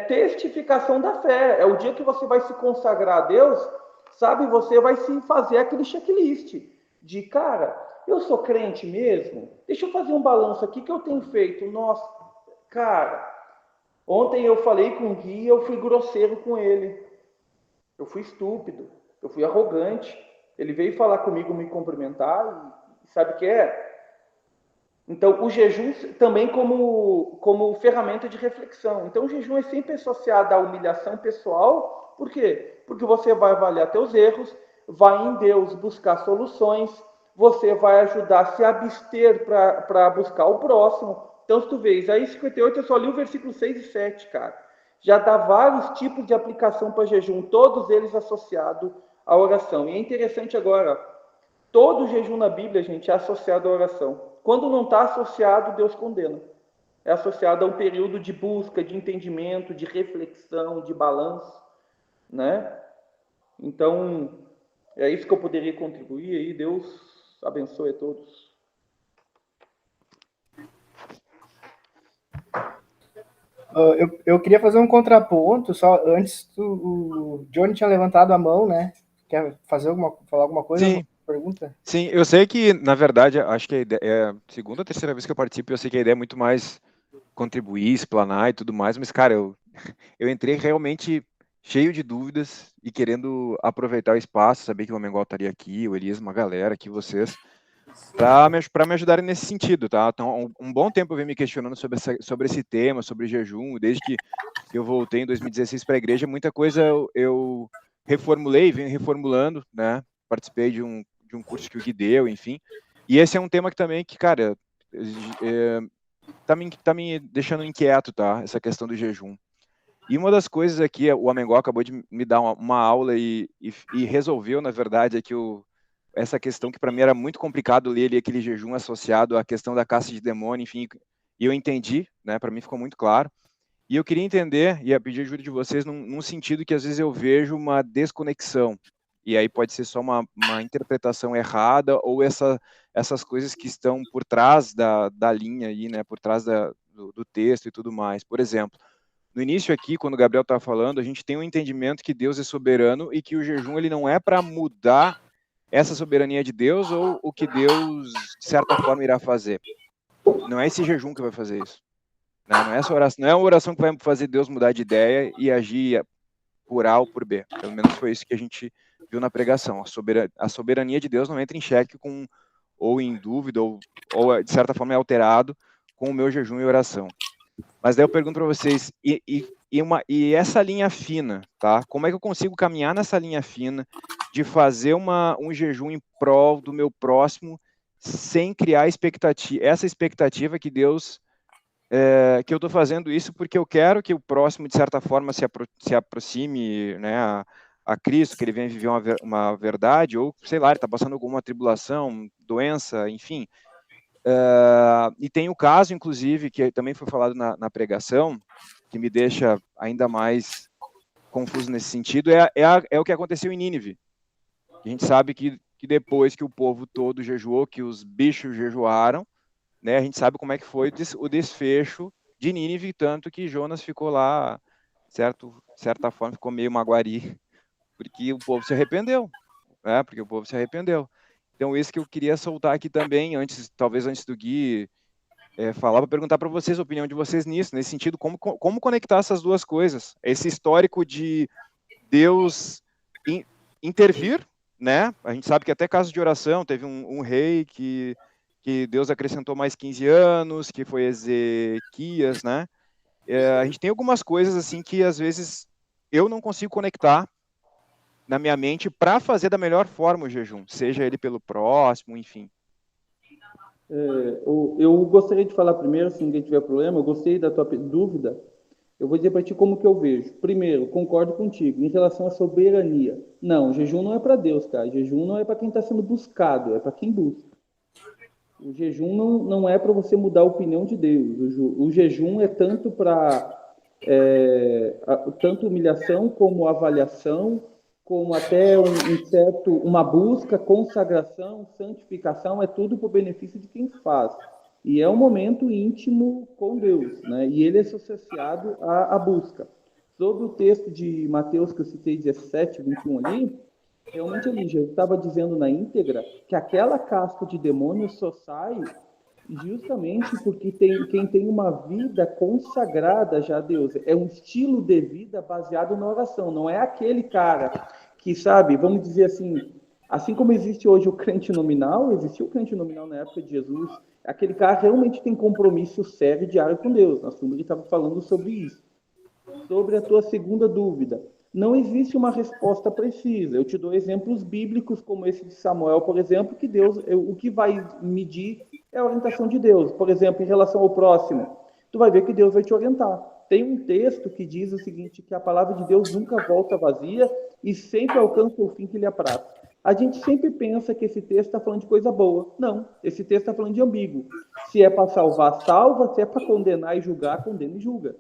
testificação da fé. É o dia que você vai se consagrar a Deus, sabe? Você vai se fazer aquele checklist de, cara, eu sou crente mesmo? Deixa eu fazer um balanço aqui que eu tenho feito. Nossa, cara, ontem eu falei com o Gui e eu fui grosseiro com ele. Eu fui estúpido, eu fui arrogante. Ele veio falar comigo, me cumprimentar, e sabe o que é? Então, o jejum também como ferramenta de reflexão. Então, o jejum é sempre associado à humilhação pessoal. Por quê? Porque você vai avaliar teus erros, vai em Deus buscar soluções, você vai ajudar a se abster para buscar o próximo. Então, se tu vê, Isaías 58, eu só li o versículo 6 e 7, cara. Já dá vários tipos de aplicação para jejum, todos eles associados à oração. E é interessante agora, todo jejum na Bíblia, gente, é associado à oração. Quando não está associado, Deus condena. É associado a um período de busca, de entendimento, de reflexão, de balanço, né? Então, é isso que eu poderia contribuir aí. Deus abençoe a todos. Eu queria fazer um contraponto, só antes o Johnny tinha levantado a mão, né? Quer falar alguma coisa? Sim. Uma pergunta? Sim, eu sei que, na verdade, acho que a ideia, é a segunda ou terceira vez que eu participo, eu sei que a ideia é muito mais contribuir, explanar e tudo mais, mas, cara, eu entrei realmente cheio de dúvidas e querendo aproveitar o espaço, saber que o Mengol estaria aqui, o Elias, uma galera aqui, vocês, para me ajudarem nesse sentido, tá? Então, um bom tempo eu venho me questionando sobre esse tema, sobre jejum, desde que eu voltei em 2016 para a igreja, muita coisa eu reformulei, venho reformulando, né? Participei de um curso que o Gui deu, enfim, e esse é um tema que também, que, cara, tá me deixando inquieto, tá? Essa questão do jejum. E uma das coisas aqui, o Amengó acabou de me dar uma aula e resolveu, na verdade, essa questão que para mim era muito complicado ler ali, aquele jejum associado à questão da caça de demônio, enfim, e eu entendi, né? Para mim ficou muito claro. E eu queria entender, e pedir ajuda de vocês, num sentido que às vezes eu vejo uma desconexão, e aí pode ser só uma interpretação errada, ou essas coisas que estão por trás da linha aí, né, por trás do texto e tudo mais. Por exemplo, no início aqui, quando o Gabriel estava falando, a gente tem um entendimento que Deus é soberano e que o jejum ele não é para mudar essa soberania de Deus ou o que Deus, de certa forma, irá fazer. Não é esse jejum que vai fazer isso. Não é essa oração, não é uma oração que vai fazer Deus mudar de ideia e agir por A ou por B. Pelo menos foi isso que a gente viu na pregação. A soberania de Deus não entra em xeque ou em dúvida, ou de certa forma é alterado com o meu jejum e oração. Mas daí eu pergunto para vocês, e essa linha fina, tá? Como é que eu consigo caminhar nessa linha fina de fazer um jejum em prol do meu próximo sem criar essa expectativa que Deus, que eu estou fazendo isso porque eu quero que o próximo, de certa forma, se aproxime, né, a Cristo, que ele venha viver uma verdade, ou, sei lá, ele está passando alguma tribulação, doença, enfim. E tem o caso, inclusive, que também foi falado na pregação, que me deixa ainda mais confuso nesse sentido, é o que aconteceu em Nínive. A gente sabe que depois que o povo todo jejuou, que os bichos jejuaram, né, a gente sabe como é que foi o desfecho de Nínive, tanto que Jonas ficou lá, certa forma, ficou meio maguari, porque o povo se arrependeu, né, porque o povo se arrependeu. Então, isso que eu queria soltar aqui também, talvez antes do Gui falar, para perguntar para vocês a opinião de vocês nisso, nesse sentido, como conectar essas duas coisas, esse histórico de Deus intervir, né? A gente sabe que até casos de oração, teve um rei que Deus acrescentou mais 15 anos, que foi Ezequias, né? A gente tem algumas coisas assim que às vezes eu não consigo conectar na minha mente para fazer da melhor forma o jejum, seja ele pelo próximo, enfim. Eu gostaria de falar primeiro, se ninguém tiver problema, eu gostei da tua dúvida. Eu vou dizer para ti como que eu vejo. Primeiro, concordo contigo, em relação à soberania. Não, jejum não é para Deus, cara. Jejum não é para quem está sendo buscado, é para quem busca. O jejum não é para você mudar a opinião de Deus. O jejum é tanto para tanto humilhação como avaliação, como até uma busca, consagração, santificação, é tudo para o benefício de quem faz. E é um momento íntimo com Deus, né? E ele é associado à busca. Sobre o texto de Mateus que eu citei, 17, 21 ali, realmente ali, Jesus estava dizendo na íntegra que aquela casta de demônios só sai justamente porque quem tem uma vida consagrada já a Deus. É um estilo de vida baseado na oração. Não é aquele cara que, sabe, vamos dizer assim como existe hoje o crente nominal, existiu o crente nominal na época de Jesus. Aquele cara realmente tem compromisso sério diário com Deus. Nós estava falando sobre isso. Sobre a tua segunda dúvida. Não existe uma resposta precisa. Eu te dou exemplos bíblicos, como esse de Samuel, por exemplo, que Deus, o que vai medir é a orientação de Deus. Por exemplo, em relação ao próximo, tu vai ver que Deus vai te orientar. Tem um texto que diz o seguinte, que a palavra de Deus nunca volta vazia e sempre alcança o fim que lhe apraz. A gente sempre pensa que esse texto está falando de coisa boa. Não, esse texto está falando de ambíguo. Se é para salvar, salva. Se é para condenar e julgar, condena e julga.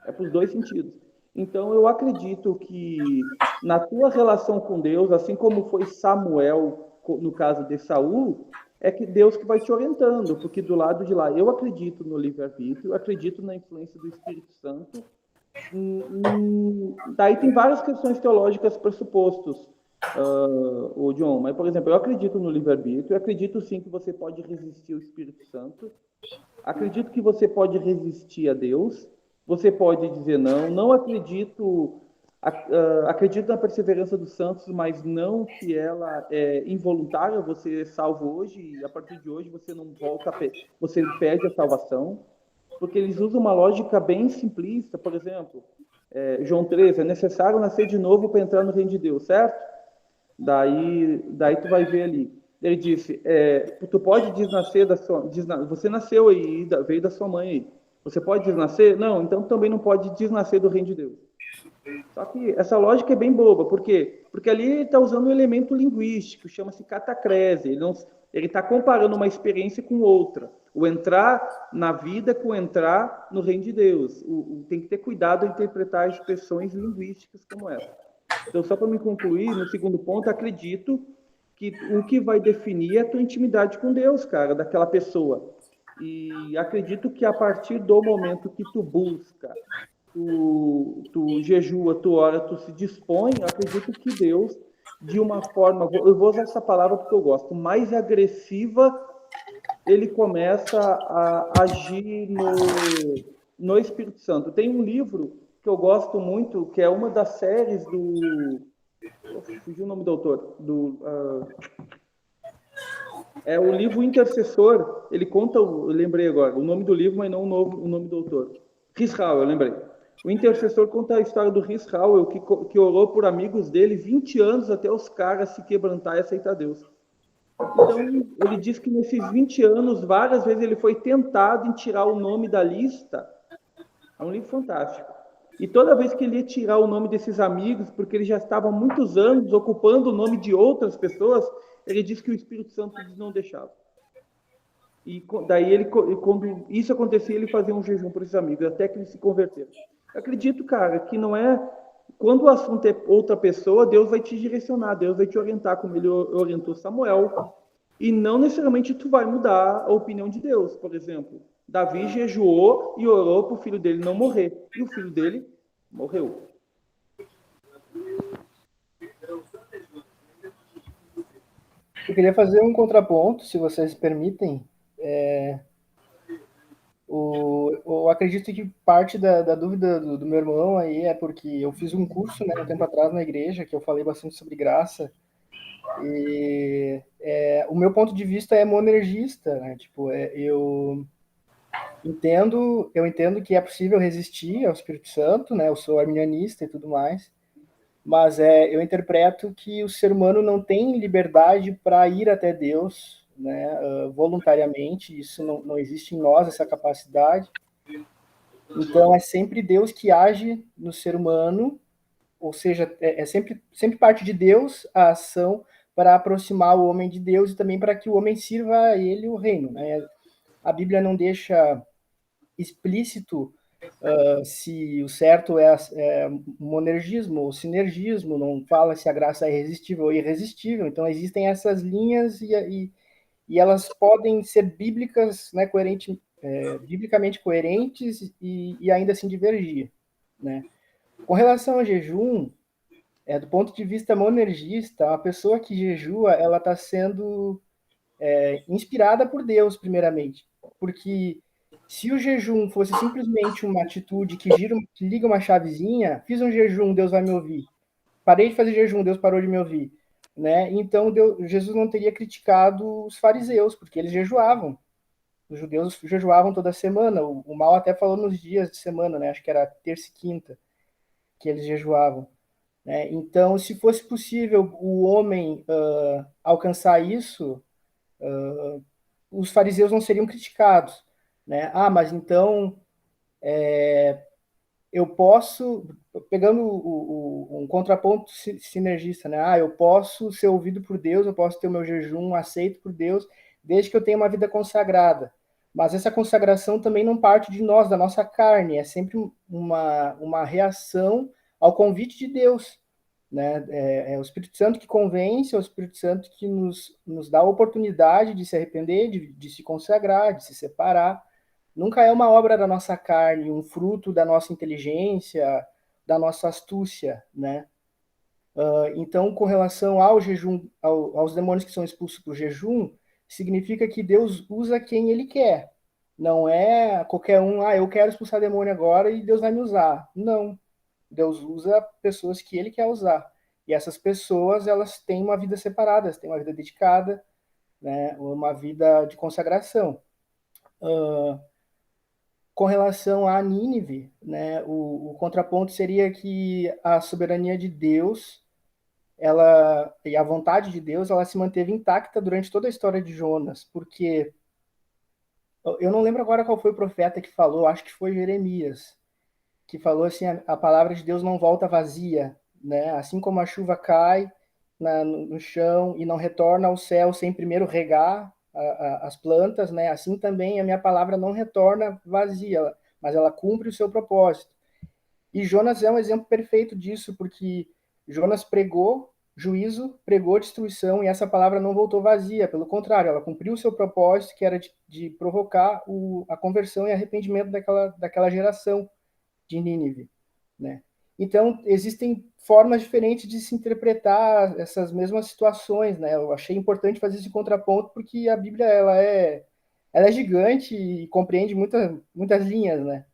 É para os dois sentidos. Então, eu acredito que na tua relação com Deus, assim como foi Samuel, no caso de Saul, é que Deus que vai te orientando, porque do lado de lá, eu acredito no livre-arbítrio, eu acredito na influência do Espírito Santo. Daí tem várias questões teológicas pressupostos, o John, mas, por exemplo, eu acredito no livre-arbítrio, eu acredito sim que você pode resistir ao Espírito Santo, acredito que você pode resistir a Deus, você pode dizer não acredito, acredito na perseverança dos santos, mas não que ela é involuntária, você é salvo hoje e a partir de hoje você não volta, você perde a salvação, porque eles usam uma lógica bem simplista, por exemplo, João 13, é necessário nascer de novo para entrar no reino de Deus, certo? Daí tu vai ver ali, ele disse, tu pode desnascer você nasceu aí, veio da sua mãe aí, você pode desnascer? Não, então também não pode desnascer do reino de Deus. Só que essa lógica é bem boba. Por quê? Porque ali ele está usando um elemento linguístico, chama-se catacrese. Ele está comparando uma experiência com outra. O entrar na vida com o entrar no reino de Deus. Tem que ter cuidado ao interpretar expressões linguísticas como essa. Então, só para me concluir, no segundo ponto, acredito que o que vai definir é a tua intimidade com Deus, cara, daquela pessoa. E acredito que a partir do momento que tu busca, tu jejua, tu ora, tu se dispõe, acredito que Deus, de uma forma, eu vou usar essa palavra porque eu gosto, mais agressiva, ele começa a agir no Espírito Santo. Tem um livro que eu gosto muito, que é uma das séries fugiu o nome do autor, é o livro Intercessor, ele conta, eu lembrei agora, o nome do livro, mas não o nome do autor. Chris Howell, eu lembrei. O Intercessor conta a história do Chris Howell, que orou por amigos dele 20 anos até os caras se quebrantar e aceitar Deus. Então, ele diz que nesses 20 anos, várias vezes ele foi tentado em tirar o nome da lista. É um livro fantástico. E toda vez que ele ia tirar o nome desses amigos, porque ele já estava há muitos anos ocupando o nome de outras pessoas, ele diz que o Espírito Santo não deixava. E daí, quando isso acontecia, ele fazia um jejum por esses amigos, até que eles se converteram. Eu acredito, cara, que não é... Quando o assunto é outra pessoa, Deus vai te direcionar, Deus vai te orientar, como ele orientou Samuel. E não necessariamente tu vai mudar a opinião de Deus. Por exemplo, Davi jejuou e orou para o filho dele não morrer. E o filho dele morreu. Eu queria fazer um contraponto, se vocês permitem. Eu acredito que parte da dúvida do meu irmão aí é porque eu fiz um curso, né, um tempo atrás na igreja, que eu falei bastante sobre graça, e o meu ponto de vista é monergista, né, tipo, eu entendo que é possível resistir ao Espírito Santo, né, eu sou arminianista e tudo mais, mas eu interpreto que o ser humano não tem liberdade para ir até Deus, né, voluntariamente, isso não existe em nós, essa capacidade. Então, é sempre Deus que age no ser humano, ou seja, sempre parte de Deus a ação para aproximar o homem de Deus e também para que o homem sirva a ele o reino. Né? A Bíblia não deixa explícito se o certo é monergismo ou sinergismo, não fala se a graça é irresistível ou irresistível. Então, existem essas linhas e elas podem ser bíblicas, né, biblicamente coerentes e ainda assim divergir. Né? Com relação ao jejum, do ponto de vista monergista, a pessoa que jejua, ela está sendo inspirada por Deus, primeiramente. Porque se o jejum fosse simplesmente uma atitude que liga uma chavezinha, fiz um jejum, Deus vai me ouvir. Parei de fazer jejum, Deus parou de me ouvir. Né? Então, Jesus não teria criticado os fariseus, porque eles jejuavam. Os judeus jejuavam toda semana. O Mal até falou nos dias de semana, né? Acho que era terça e quinta que eles jejuavam. Né? Então, se fosse possível o homem alcançar isso, os fariseus não seriam criticados. Né? Mas então eu posso, pegando um contraponto sinergista, né? Eu posso ser ouvido por Deus, eu posso ter o meu jejum aceito por Deus, desde que eu tenha uma vida consagrada. Mas essa consagração também não parte de nós, da nossa carne, é sempre uma reação ao convite de Deus. Né? É o Espírito Santo que convence, é o Espírito Santo que nos dá a oportunidade de se arrepender, de se consagrar, de se separar. Nunca é uma obra da nossa carne, um fruto da nossa inteligência, da nossa astúcia, né? Então, com relação ao jejum, aos demônios que são expulsos por jejum, significa que Deus usa quem Ele quer. Não é qualquer um, eu quero expulsar demônio agora e Deus vai me usar. Não. Deus usa pessoas que Ele quer usar. E essas pessoas, elas têm uma vida separada, têm uma vida dedicada, né? Uma vida de consagração. Com relação a Nínive, né, o contraponto seria que a soberania de Deus, e a vontade de Deus, ela se manteve intacta durante toda a história de Jonas, porque eu não lembro agora qual foi o profeta que falou, acho que foi Jeremias, que falou assim, a palavra de Deus não volta vazia, né? Assim como a chuva cai no chão e não retorna ao céu sem primeiro regar as plantas, né? Assim também a minha palavra não retorna vazia, mas ela cumpre o seu propósito. E Jonas é um exemplo perfeito disso, porque Jonas pregou juízo, pregou destruição, e essa palavra não voltou vazia, pelo contrário, ela cumpriu o seu propósito, que era de provocar a conversão e arrependimento daquela geração de Nínive, né? Então, existem formas diferentes de se interpretar essas mesmas situações, né? Eu achei importante fazer esse contraponto porque a Bíblia ela é gigante e compreende muitas linhas, né?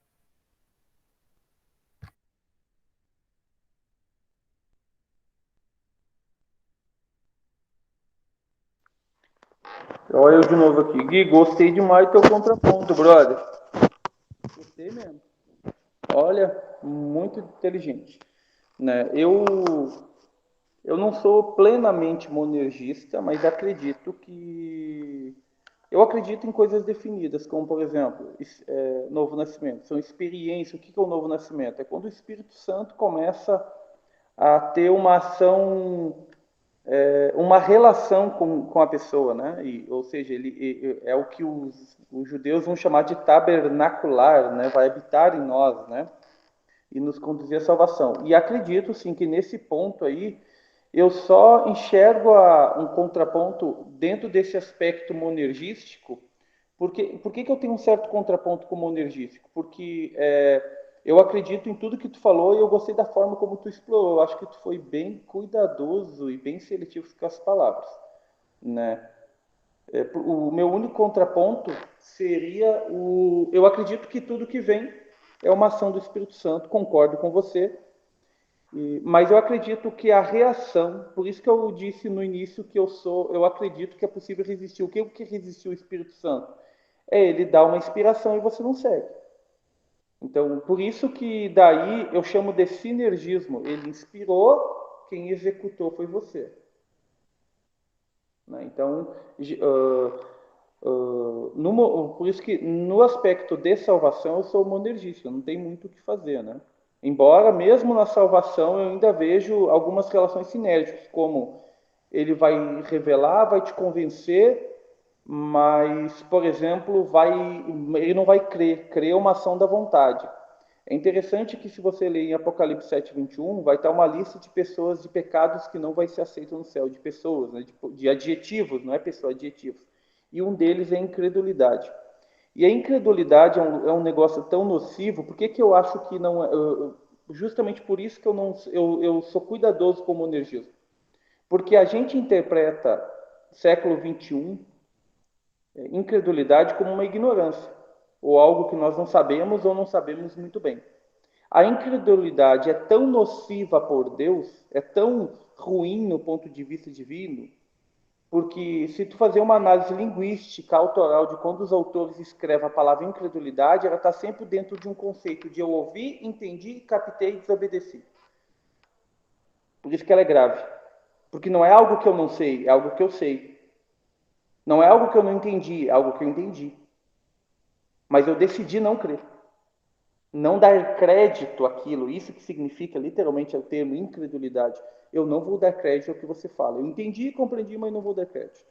Olha eu de novo aqui. Gui, gostei demais do teu contraponto, brother. Gostei mesmo. Olha, muito inteligente. Né? Eu não sou plenamente monergista, mas acredito que... Eu acredito em coisas definidas, como, por exemplo, novo nascimento. São experiências. O que é o novo nascimento? É quando o Espírito Santo começa a ter uma ação, uma relação com a pessoa, né? Ou seja, ele é o que os judeus vão chamar de tabernacular, né? Vai habitar em nós, né? E nos conduzir à salvação. E acredito, sim, que nesse ponto aí, eu só enxergo um contraponto dentro desse aspecto monergístico. Por que eu tenho um certo contraponto com o monergístico? Porque eu acredito em tudo que tu falou e eu gostei da forma como tu explorou. Eu acho que tu foi bem cuidadoso e bem seletivo com as palavras, né? O meu único contraponto seria eu acredito que tudo que vem é uma ação do Espírito Santo, concordo com você, mas eu acredito que a reação, por isso que eu disse no início que eu acredito que é possível resistir. O que resistiu o Espírito Santo? É ele dar uma inspiração e você não segue. Então, por isso que daí eu chamo de sinergismo. Ele inspirou, quem executou foi você. Né? Então, por isso que no aspecto de salvação eu sou monergista, não tem muito o que fazer, né? Embora mesmo na salvação eu ainda vejo algumas relações sinérgicas, como ele vai revelar, vai te convencer, mas, por exemplo, ele não vai crer é uma ação da vontade. É interessante que se você ler em Apocalipse 7:21, vai estar uma lista de pessoas, de pecados que não vai ser aceito no céu, de pessoas, né, de adjetivos, não é pessoa, adjetivos. E um deles é a incredulidade. E a incredulidade é um negócio tão nocivo, por que eu acho que não é... Justamente por isso que eu sou cuidadoso com o monergismo. Porque a gente interpreta século 21, incredulidade como uma ignorância, ou algo que nós não sabemos ou não sabemos muito bem. A incredulidade é tão nociva por Deus, é tão ruim no ponto de vista divino, porque se tu fazer uma análise linguística, autoral, de quando os autores escrevem a palavra incredulidade, ela está sempre dentro de um conceito de eu ouvi, entendi, captei e desobedeci. Por isso que ela é grave. Porque não é algo que eu não sei, é algo que eu sei. Não é algo que eu não entendi, é algo que eu entendi. Mas eu decidi não crer. Não dar crédito àquilo, isso que significa literalmente o termo incredulidade. Eu não vou dar crédito ao que você fala. Eu entendi e compreendi, mas não vou dar crédito.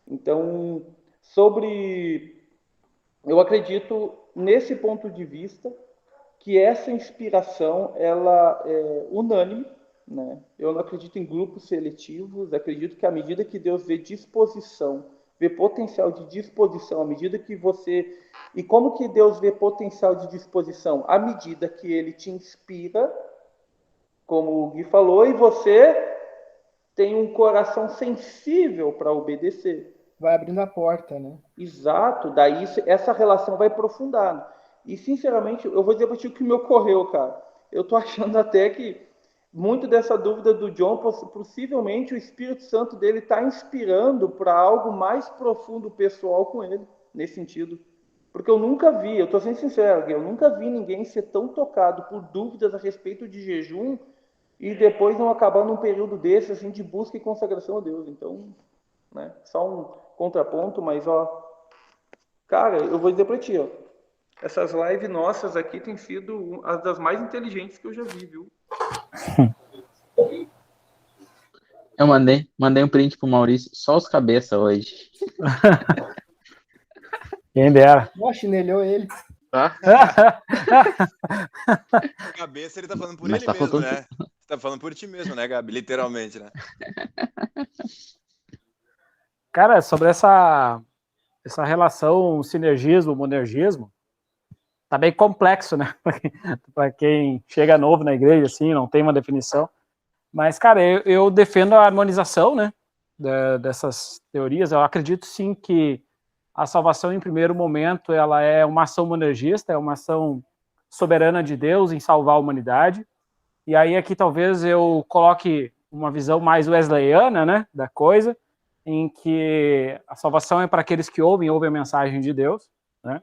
Então, eu acredito nesse ponto de vista que essa inspiração ela é unânime, né? Eu não acredito em grupos seletivos, acredito que à medida que Deus vê disposição, vê potencial de disposição, à medida que você... E como que Deus vê potencial de disposição? À medida que ele te inspira, como o Gui falou, e você tem um coração sensível para obedecer. Vai abrindo a porta, né? Exato, daí essa relação vai aprofundando. E, sinceramente, eu vou dizer para ti o que me ocorreu, cara. Eu tô achando até que muito dessa dúvida do John, possivelmente o Espírito Santo dele está inspirando para algo mais profundo pessoal com ele, nesse sentido. Porque eu nunca vi, eu estou sendo sincero, eu nunca vi ninguém ser tão tocado por dúvidas a respeito de jejum e depois não acabar num período desse, assim, de busca e consagração a Deus. Então, né, só um contraponto, mas, ó, cara, eu vou dizer para ti, ó, essas lives nossas aqui têm sido as das mais inteligentes que eu já vi, viu? Eu mandei um print pro Maurício, só os cabeça hoje. Quem dera. Nossa, chinelhou ele. Tá? Cabeça, ele tá falando por Mas ele tá mesmo, faltando- né? Você tá falando por ti mesmo, né, Gabi? Literalmente, né? Cara, sobre essa relação sinergismo, monergismo, tá bem complexo, né? Para quem chega novo na igreja, assim, não tem uma definição. Mas, cara, eu defendo a harmonização, né? Dessas teorias. Eu acredito, sim, que a salvação, em primeiro momento, ela é uma ação monergista, é uma ação soberana de Deus em salvar a humanidade. E aí aqui talvez eu coloque uma visão mais wesleyana, né, da coisa, em que a salvação é para aqueles que ouvem a mensagem de Deus, né?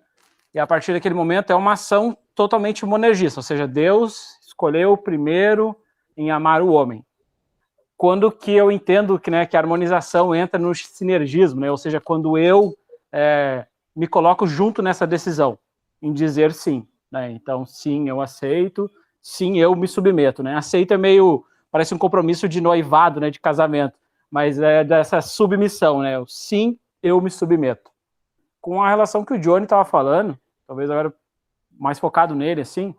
E a partir daquele momento é uma ação totalmente monergista, ou seja, Deus escolheu primeiro em amar o homem. quando que eu entendo que, né, que a harmonização entra no sinergismo, né? Ou seja, quando eu me coloco junto nessa decisão, em dizer sim, né? Então, sim, eu aceito, sim, eu me submeto, né? Aceito parece um compromisso de noivado, né, de casamento, mas é dessa submissão, né? Sim, eu me submeto. Com a relação que o Johnny estava falando, talvez agora mais focado nele, assim,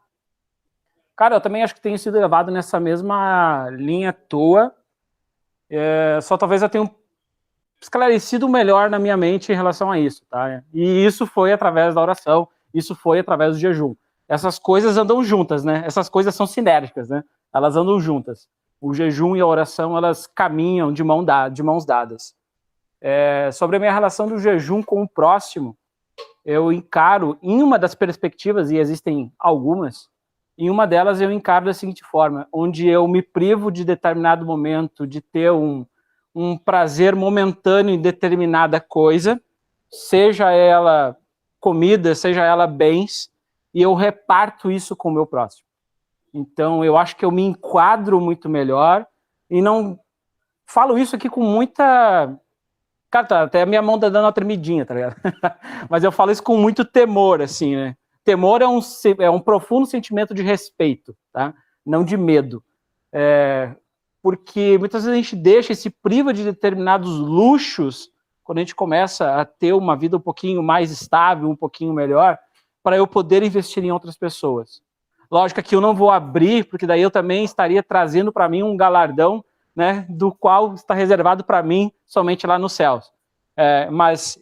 cara, eu também acho que tenho sido levado nessa mesma linha tua, só talvez eu tenha esclarecido melhor na minha mente em relação a isso, tá? E isso foi através da oração, isso foi através do jejum. Essas coisas andam juntas, né? Essas coisas são sinérgicas, né? Elas andam juntas. O jejum e a oração, elas caminham de mãos dadas. Sobre a minha relação do jejum com o próximo, eu encaro, em uma das perspectivas, e existem algumas, em uma delas eu encaro da seguinte forma, onde eu me privo de determinado momento de ter um prazer momentâneo em determinada coisa, seja ela comida, seja ela bens, e eu reparto isso com o meu próximo. Então, eu acho que eu me enquadro muito melhor e não falo isso aqui com muita... Cara, tá, até a minha mão tá dando uma tremidinha, tá ligado? Mas eu falo isso com muito temor, assim, né? Temor é um profundo sentimento de respeito, tá? Não de medo. Porque muitas vezes a gente deixa e se priva de determinados luxos quando a gente começa a ter uma vida um pouquinho mais estável, um pouquinho melhor, para eu poder investir em outras pessoas. Lógico que eu não vou abrir, porque daí eu também estaria trazendo para mim um galardão, né, do qual está reservado para mim somente lá nos céus. Mas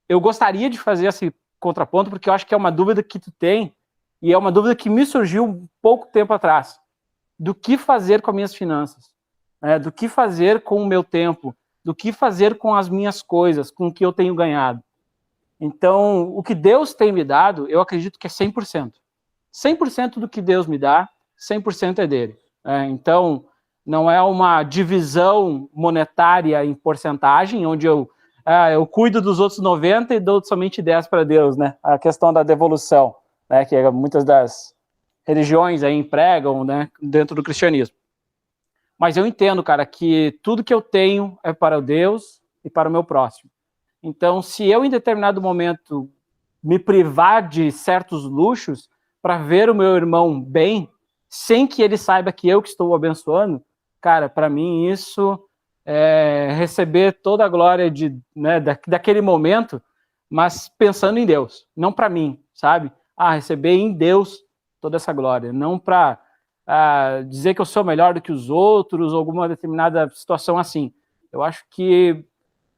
eu gostaria de fazer esse contraponto, porque eu acho que é uma dúvida que tu tem, e é uma dúvida que me surgiu um pouco tempo atrás. Do que fazer com as minhas finanças? Do que fazer com o meu tempo? Do que fazer com as minhas coisas, com o que eu tenho ganhado? Então, o que Deus tem me dado, eu acredito que é 100%. 100% do que Deus me dá, 100% é dele. Então, não é uma divisão monetária em porcentagem, onde eu cuido dos outros 90 e dou somente 10 para Deus, né? A questão da devolução, né? Que muitas das religiões aí empregam, né, dentro do cristianismo. Mas eu entendo, cara, que tudo que eu tenho é para o Deus e para o meu próximo. Então, se eu, em determinado momento, me privar de certos luxos para ver o meu irmão bem, sem que ele saiba que eu que estou o abençoando, cara, para mim isso é receber toda a glória daquele momento, mas pensando em Deus, não para mim, sabe? Receber em Deus toda essa glória, não para dizer que eu sou melhor do que os outros, ou alguma determinada situação assim. Eu acho que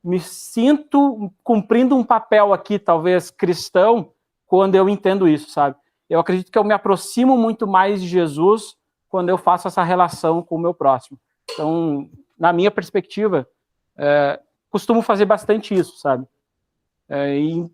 me sinto cumprindo um papel aqui, talvez cristão, quando eu entendo isso, sabe? Eu acredito que eu me aproximo muito mais de Jesus quando eu faço essa relação com o meu próximo. Então, na minha perspectiva, costumo fazer bastante isso, sabe? Em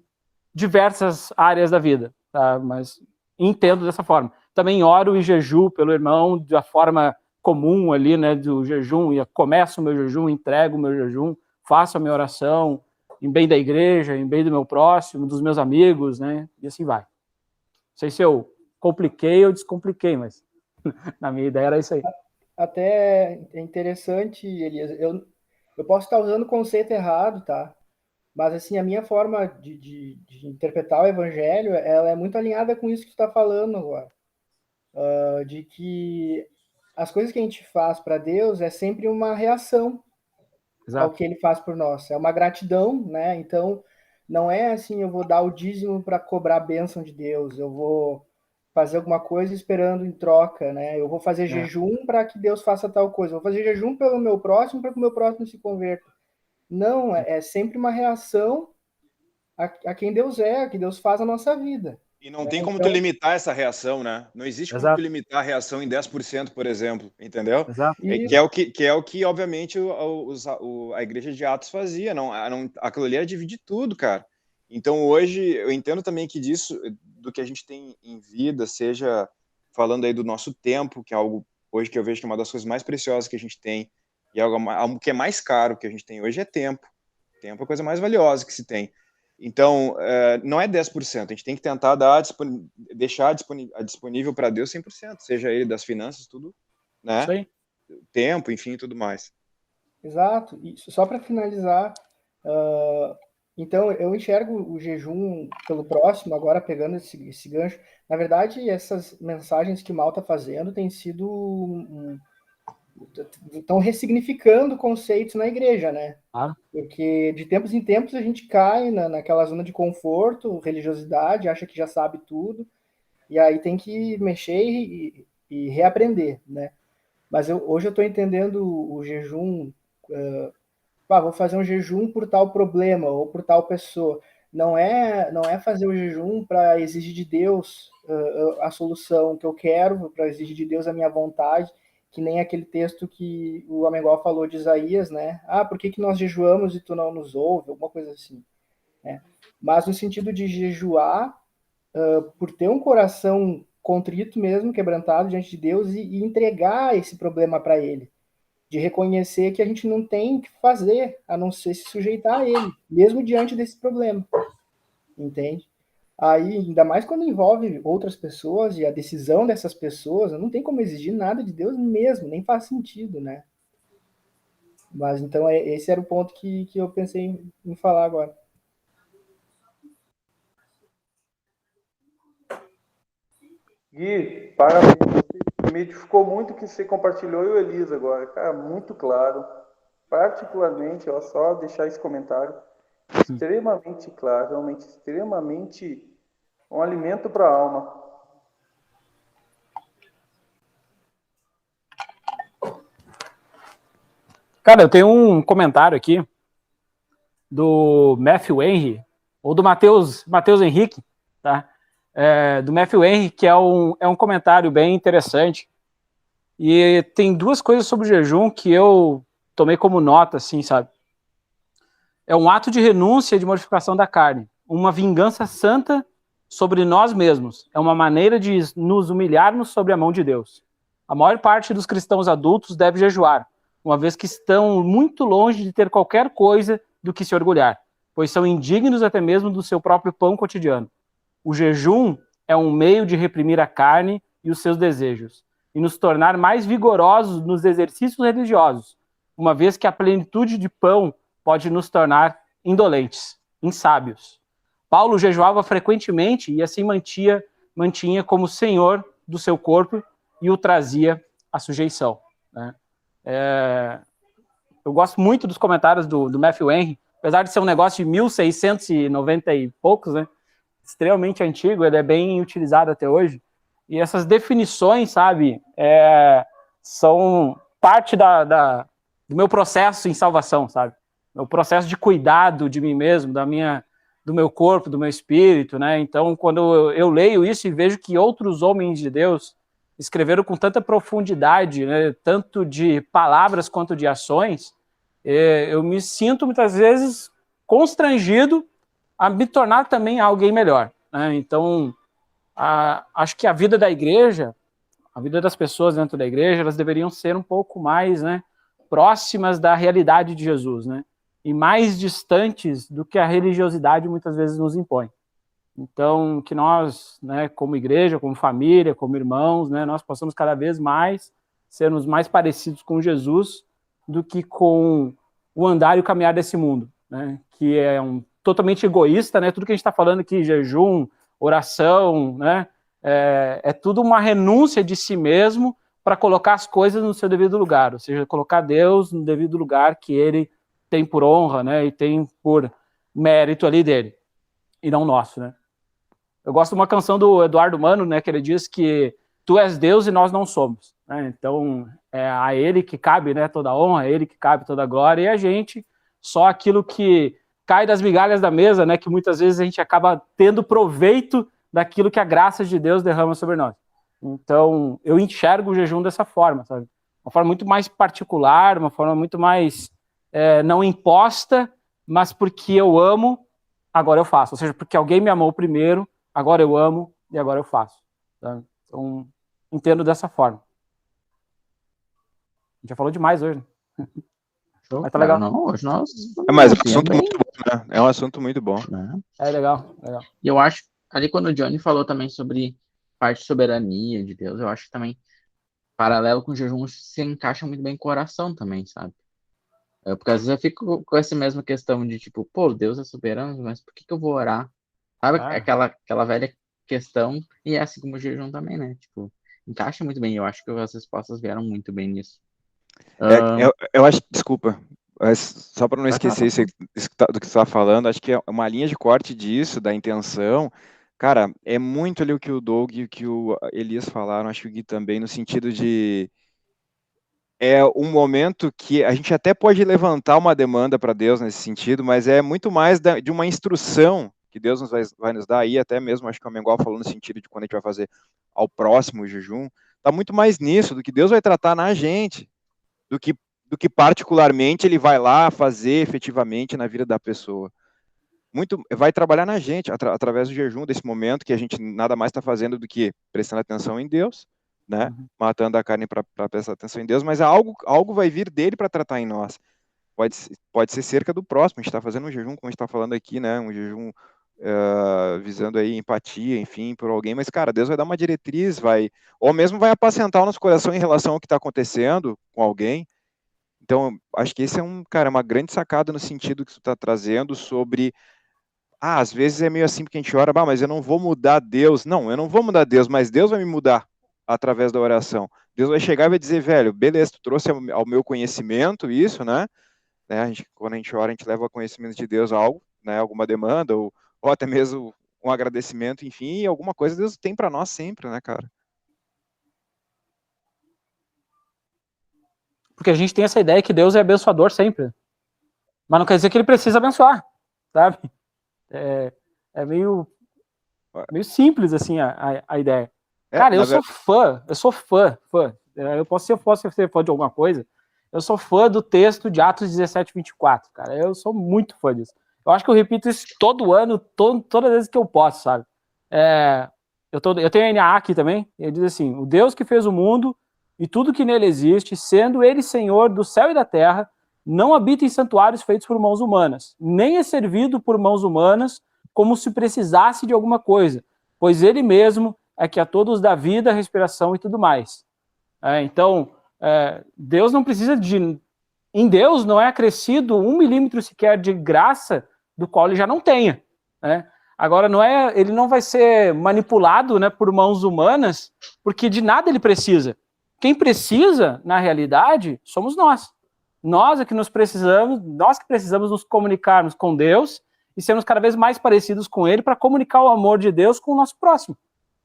diversas áreas da vida, tá? Mas entendo dessa forma. Também oro e jejuo pelo irmão da forma comum ali, né, do jejum, e começo o meu jejum, entrego o meu jejum, faço a minha oração em bem da igreja, em bem do meu próximo, dos meus amigos, né, e assim vai. Não sei se eu compliquei ou descompliquei, mas na minha ideia era isso aí. Até é interessante, Elias, eu posso estar usando o conceito errado, tá? Mas, assim, a minha forma de interpretar o evangelho, ela é muito alinhada com isso que tu está falando agora. De que as coisas que a gente faz para Deus é sempre uma reação ao que ele faz por nós. É uma gratidão, né? Então, não é assim, eu vou dar o dízimo para cobrar a bênção de Deus, eu vou fazer alguma coisa esperando em troca, né? Eu vou fazer jejum para que Deus faça tal coisa. Eu vou fazer jejum pelo meu próximo para que o meu próximo se converta. Não, é sempre uma reação a quem Deus é, a que Deus faz a nossa vida. E não tem como tu limitar essa reação, né? Não existe como tu limitar a reação em 10%, por exemplo, entendeu? Exato. Que é o que obviamente, a igreja de Atos fazia. Aquilo ali era dividir tudo, cara. Então, hoje, eu entendo também que disso, do que a gente tem em vida, seja falando aí do nosso tempo, que é algo hoje que eu vejo que é uma das coisas mais preciosas que a gente tem, e algo que é mais caro que a gente tem hoje é tempo. Tempo é a coisa mais valiosa que se tem. Então, não é 10%, a gente tem que tentar deixar disponível para Deus 100%, seja ele das finanças, tudo, né? Isso aí. Tempo, enfim, tudo mais. Exato. E só para finalizar, então eu enxergo o jejum pelo próximo, agora pegando esse gancho. Na verdade, essas mensagens que o Mal está fazendo têm sido estão ressignificando conceitos na igreja, né? Claro. Porque de tempos em tempos a gente cai naquela zona de conforto, religiosidade, acha que já sabe tudo, e aí tem que mexer e reaprender, né? Mas hoje eu estou entendendo o jejum, vou fazer um jejum por tal problema ou por tal pessoa. Não é fazer o jejum para exigir de Deus a solução que eu quero, para exigir de Deus a minha vontade, que nem aquele texto que o Amengual falou de Isaías, né? Por que nós jejuamos e tu não nos ouve? Alguma coisa assim, né? Mas no sentido de jejuar por ter um coração contrito mesmo, quebrantado diante de Deus e entregar esse problema para Ele, de reconhecer que a gente não tem o que fazer a não ser se sujeitar a Ele, mesmo diante desse problema, entende? Aí, ainda mais quando envolve outras pessoas e a decisão dessas pessoas, não tem como exigir nada de Deus mesmo, nem faz sentido, né? Mas então esse era o ponto que eu pensei em falar agora. Gui, parabéns. Me edificou muito o que você compartilhou e o Elisa agora. Cara, muito claro. Particularmente, ó, só deixar esse comentário. Extremamente claro, realmente extremamente um alimento para a alma. Cara, eu tenho um comentário aqui do Matthew Henry, ou do Matheus Henrique, tá? Do Matthew Henry, que é um comentário bem interessante. E tem duas coisas sobre o jejum que eu tomei como nota, assim, sabe? É um ato de renúncia e de mortificação da carne, uma vingança santa sobre nós mesmos. É uma maneira de nos humilharmos sobre a mão de Deus. A maior parte dos cristãos adultos deve jejuar, uma vez que estão muito longe de ter qualquer coisa do que se orgulhar, pois são indignos até mesmo do seu próprio pão cotidiano. O jejum é um meio de reprimir a carne e os seus desejos, e nos tornar mais vigorosos nos exercícios religiosos, uma vez que a plenitude de pão pode nos tornar indolentes, insábios. Paulo jejuava frequentemente e assim mantinha como senhor do seu corpo e o trazia à sujeição, né? Eu gosto muito dos comentários do Matthew Henry, apesar de ser um negócio de 1690 e poucos, né? Extremamente antigo, ele é bem utilizado até hoje. E essas definições, sabe, são parte do meu processo em salvação, sabe? Meu processo de cuidado de mim mesmo, do meu corpo, do meu espírito, né? Então, quando eu leio isso e vejo que outros homens de Deus escreveram com tanta profundidade, né, tanto de palavras quanto de ações, eu me sinto muitas vezes constrangido a me tornar também alguém melhor, né? Então, acho que a vida da igreja, a vida das pessoas dentro da igreja, elas deveriam ser um pouco mais, né, próximas da realidade de Jesus, né? E mais distantes do que a religiosidade muitas vezes nos impõe. Então, que nós, né, como igreja, como família, como irmãos, né, nós possamos cada vez mais sermos mais parecidos com Jesus do que com o andar e o caminhar desse mundo, né, que é totalmente egoísta, né, tudo que a gente está falando aqui, jejum, oração, né, é tudo uma renúncia de si mesmo para colocar as coisas no seu devido lugar, ou seja, colocar Deus no devido lugar que ele tem por honra, né, e tem por mérito ali dele, e não nosso, né. Eu gosto de uma canção do Eduardo Mano, né, que ele diz que tu és Deus e nós não somos, né? Então, é a ele que cabe, né, toda a honra, a ele que cabe toda a glória, e a gente, só aquilo que cai das migalhas da mesa, né, que muitas vezes a gente acaba tendo proveito daquilo que a graça de Deus derrama sobre nós. Então, eu enxergo o jejum dessa forma, sabe? Uma forma muito mais particular, uma forma muito mais não imposta, mas porque eu amo, agora eu faço. Ou seja, porque alguém me amou primeiro, agora eu amo e agora eu faço. Tá? Então, entendo dessa forma. A gente já falou demais hoje. Mas tá legal. Não, hoje nós... Mas é um assunto muito bom, né? É um assunto muito bom. Legal. E eu acho, ali quando o Johnny falou também sobre parte de soberania de Deus, eu acho que também, paralelo com o jejum, se encaixa muito bem com a oração também, sabe? Porque às vezes eu fico com essa mesma questão de tipo, pô, Deus é soberano, mas por que que eu vou orar? Sabe aquela velha questão, e é assim como o jejum também, né? Tipo, encaixa muito bem. Eu acho que as respostas vieram muito bem nisso. Eu acho, desculpa, só para não Vai falar, esquecer pode falar. do que você está falando, acho que é uma linha de corte disso, da intenção, cara, é muito ali o que o Doug e o que o Elias falaram, acho que o Gui também, no sentido de é um momento que a gente até pode levantar uma demanda para Deus nesse sentido, mas é muito mais de uma instrução que Deus vai nos dar aí, até mesmo, acho que o Mengual falou no sentido de quando a gente vai fazer ao próximo jejum, tá muito mais nisso, do que Deus vai tratar na gente, do que particularmente ele vai lá fazer efetivamente na vida da pessoa. Muito vai trabalhar na gente através do jejum, desse momento que a gente nada mais está fazendo do que prestando atenção em Deus, né? Matando a carne para prestar atenção em Deus, mas algo vai vir dele para tratar em nós. Pode ser cerca do próximo. A gente está fazendo um jejum, como a gente está falando aqui, né? Um jejum visando aí empatia, enfim, por alguém, mas, cara, Deus vai dar uma diretriz, ou mesmo vai apacentar o nosso coração em relação ao que está acontecendo com alguém. Então, acho que esse é uma grande sacada no sentido que tu está trazendo sobre, às vezes é meio assim porque a gente ora, mas eu não vou mudar Deus. Não, eu não vou mudar Deus, mas Deus vai me mudar através da oração. Deus vai chegar e vai dizer, velho, beleza, tu trouxe ao meu conhecimento isso, né? Quando a gente ora, a gente leva ao conhecimento de Deus algo, né? Alguma demanda, ou até mesmo um agradecimento, enfim, e alguma coisa Deus tem para nós sempre, né, cara? Porque a gente tem essa ideia que Deus é abençoador sempre. Mas não quer dizer que ele precisa abençoar, sabe? É meio simples, assim, a ideia. Cara, eu sou fã. Eu posso ser fã de alguma coisa. Eu sou fã do texto de Atos 17, 24, cara. Eu sou muito fã disso. Eu acho que eu repito isso todo ano, todas as vezes que eu posso, sabe? Eu tenho a NAA aqui também, e ele diz assim, o Deus que fez o mundo e tudo que nele existe, sendo ele Senhor do céu e da terra, não habita em santuários feitos por mãos humanas, nem é servido por mãos humanas como se precisasse de alguma coisa, pois ele mesmo é que a todos dá vida, respiração e tudo mais. Então, Deus não precisa de... Em Deus não é acrescido 1 milímetro sequer de graça do qual ele já não tenha. Né? Agora, ele não vai ser manipulado, né, por mãos humanas, porque de nada ele precisa. Quem precisa, na realidade, somos nós. Nós é que nós que precisamos nos comunicarmos com Deus e sermos cada vez mais parecidos com Ele para comunicar o amor de Deus com o nosso próximo.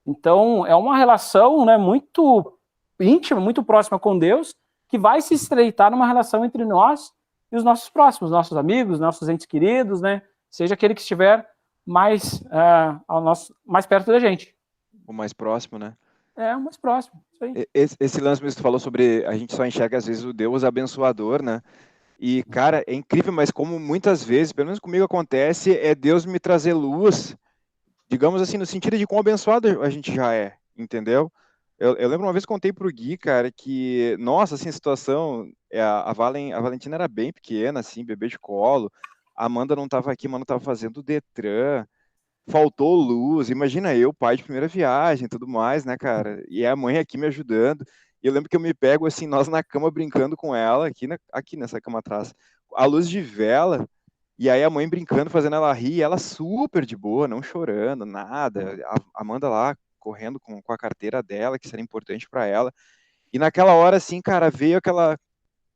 Então, é uma relação, né, muito íntima, muito próxima com Deus, que vai se estreitar numa relação entre nós e os nossos próximos, nossos amigos, nossos entes queridos, né? Seja aquele que estiver mais perto da gente. O mais próximo, né? O mais próximo. Isso aí. Esse lance mesmo que tu falou sobre a gente só enxerga às vezes o Deus abençoador, né? E, cara, é incrível, mas como muitas vezes, pelo menos comigo acontece, é Deus me trazer luz, digamos assim, no sentido de quão abençoado a gente já é, entendeu? Eu lembro uma vez que contei pro Gui, cara, que, nossa, assim, a situação, a Valentina era bem pequena, assim, bebê de colo, a Amanda não tava aqui, mano, tava fazendo o Detran, faltou luz, imagina eu, pai de primeira viagem, tudo mais, né, cara, e a mãe aqui me ajudando, e eu lembro que eu me pego, assim, nós na cama brincando com ela, aqui nessa cama atrás, a luz de vela, e aí a mãe brincando, fazendo ela rir, e ela super de boa, não chorando, nada, a Amanda lá, correndo com a carteira dela, que seria importante para ela, e naquela hora, assim, cara, veio aquela,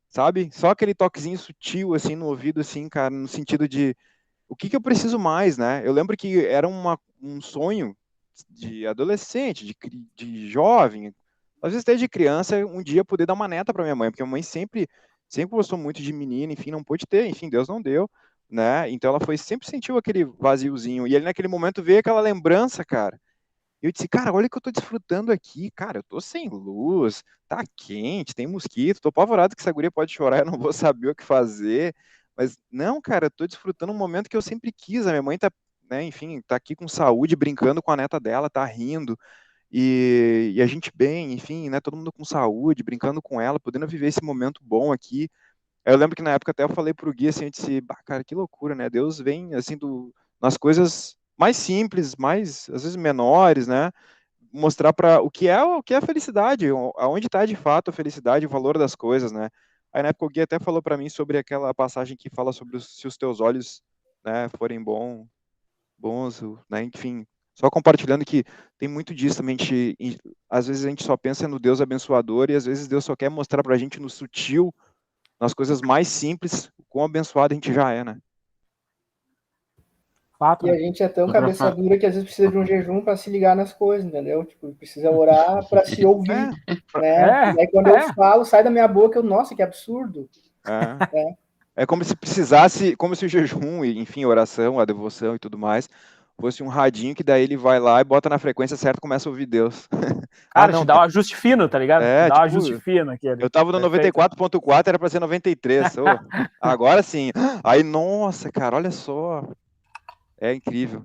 sabe, só aquele toquezinho sutil, assim, no ouvido, assim, cara, no sentido de, o que eu preciso mais, né? Eu lembro que era um sonho de adolescente, de jovem, às vezes até de criança, um dia poder dar uma neta para minha mãe, porque a mãe sempre gostou muito de menina, enfim, não pôde ter, enfim, Deus não deu, né? Então ela sempre sentiu aquele vaziozinho, e ali naquele momento veio aquela lembrança, cara. Eu disse, cara, olha que eu tô desfrutando aqui, cara, eu tô sem luz, tá quente, tem mosquito, tô apavorado que essa guria pode chorar, eu não vou saber o que fazer, mas não, cara, eu tô desfrutando um momento que eu sempre quis, a minha mãe tá, né, enfim, tá aqui com saúde, brincando com a neta dela, tá rindo, e a gente bem, enfim, né, todo mundo com saúde, brincando com ela, podendo viver esse momento bom aqui. Eu lembro que na época até eu falei pro Gui, assim, eu disse, bah, cara, que loucura, né, Deus vem, assim, nas coisas mais simples, mais, às vezes, menores, né, mostrar para o que é a felicidade, aonde está de fato a felicidade, o valor das coisas, né, Aí na época o Gui até falou para mim sobre aquela passagem que fala sobre se os teus olhos, né, forem bons, né, enfim, só compartilhando que tem muito disso também, às vezes a gente só pensa no Deus abençoador e às vezes Deus só quer mostrar pra gente no sutil, nas coisas mais simples, o quão abençoado a gente já é, né? Fato, E a gente é tão Só pra cabeça fa- dura que às vezes precisa de um jejum para se ligar nas coisas, entendeu? Tipo, precisa orar para se ouvir, né? E aí quando eu falo, sai da minha boca, nossa, que absurdo. É como se precisasse, como se o jejum, e, enfim, a oração, a devoção e tudo mais, fosse um radinho que daí ele vai lá e bota na frequência certa e começa a ouvir Deus. Cara, te dá um ajuste fino, tá ligado? É, te dá um tipo, ajuste fino aquele. Eu tava no 94.4, era pra ser 93. Agora sim. Aí, nossa, cara, olha só. É incrível.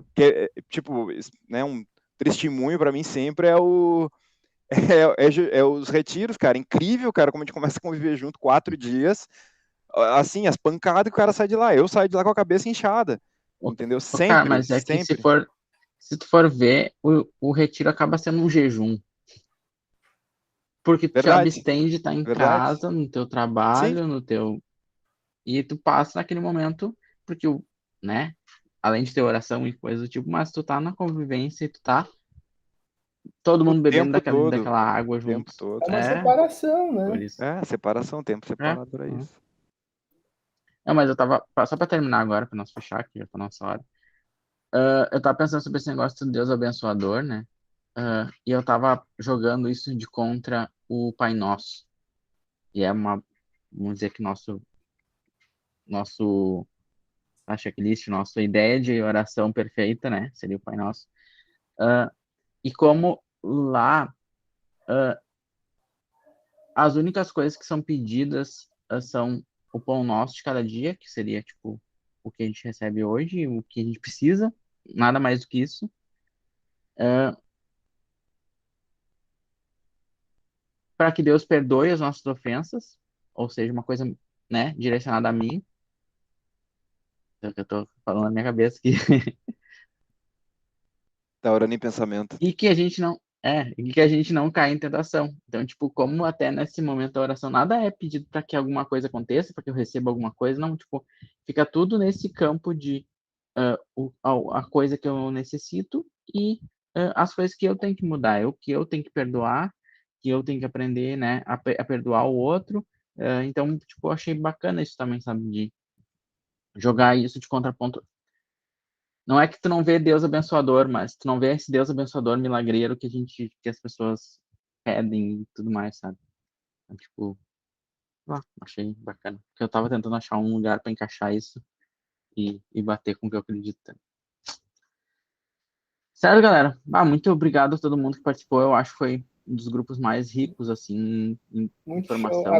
Tipo, né, um testemunho pra mim sempre é os retiros, cara. Incrível, cara, como a gente começa a conviver junto 4 dias. Assim, as pancadas que o cara sai de lá. Eu saio de lá com a cabeça inchada. Entendeu? Cara, mas é que sempre. se tu for ver, o retiro acaba sendo um jejum. Porque tu te Verdade. abstém de estar em Verdade. casa, no teu trabalho, Sim. no teu... E tu passa naquele momento, porque, né, além de ter oração e coisa do tipo, mas tu tá na convivência e tu tá todo O mundo bebendo tempo todo. daquela água O tempo juntos. todo. É uma É, separação, por né? isso. Separação, tempo separado pra isso. Não, mas eu tava, só pra terminar agora, pra nós fechar aqui, já tá nossa hora. Eu tava pensando sobre esse negócio do Deus abençoador, né? E eu tava jogando isso de contra o Pai Nosso. E é vamos dizer que a checklist, nossa ideia de oração perfeita, né? Seria o Pai Nosso. E como lá as únicas coisas que são pedidas são o pão nosso de cada dia, que seria tipo o que a gente recebe hoje, o que a gente precisa, nada mais do que isso. Para que Deus perdoe as nossas ofensas, ou seja, uma coisa, né, direcionada a mim. Eu tô falando na minha cabeça aqui. Tá orando em pensamento. E que a gente não caia em tentação. Então, tipo, como até nesse momento da oração nada é pedido para que alguma coisa aconteça, para que eu receba alguma coisa, não, tipo, fica tudo nesse campo de a coisa que eu necessito e as coisas que eu tenho que mudar, o que eu tenho que perdoar, que eu tenho que aprender, né, a perdoar o outro. Então, tipo, eu achei bacana isso também, sabe, de jogar isso de contraponto. Não é que tu não vê Deus abençoador, mas tu não vê esse Deus abençoador milagreiro que as pessoas pedem e tudo mais, sabe? Então, tipo, achei bacana. Porque eu tava tentando achar um lugar para encaixar isso e bater com o que eu acredito. Certo, galera? Muito obrigado a todo mundo que participou. Eu acho que foi um dos grupos mais ricos, assim, em Muito informação. show.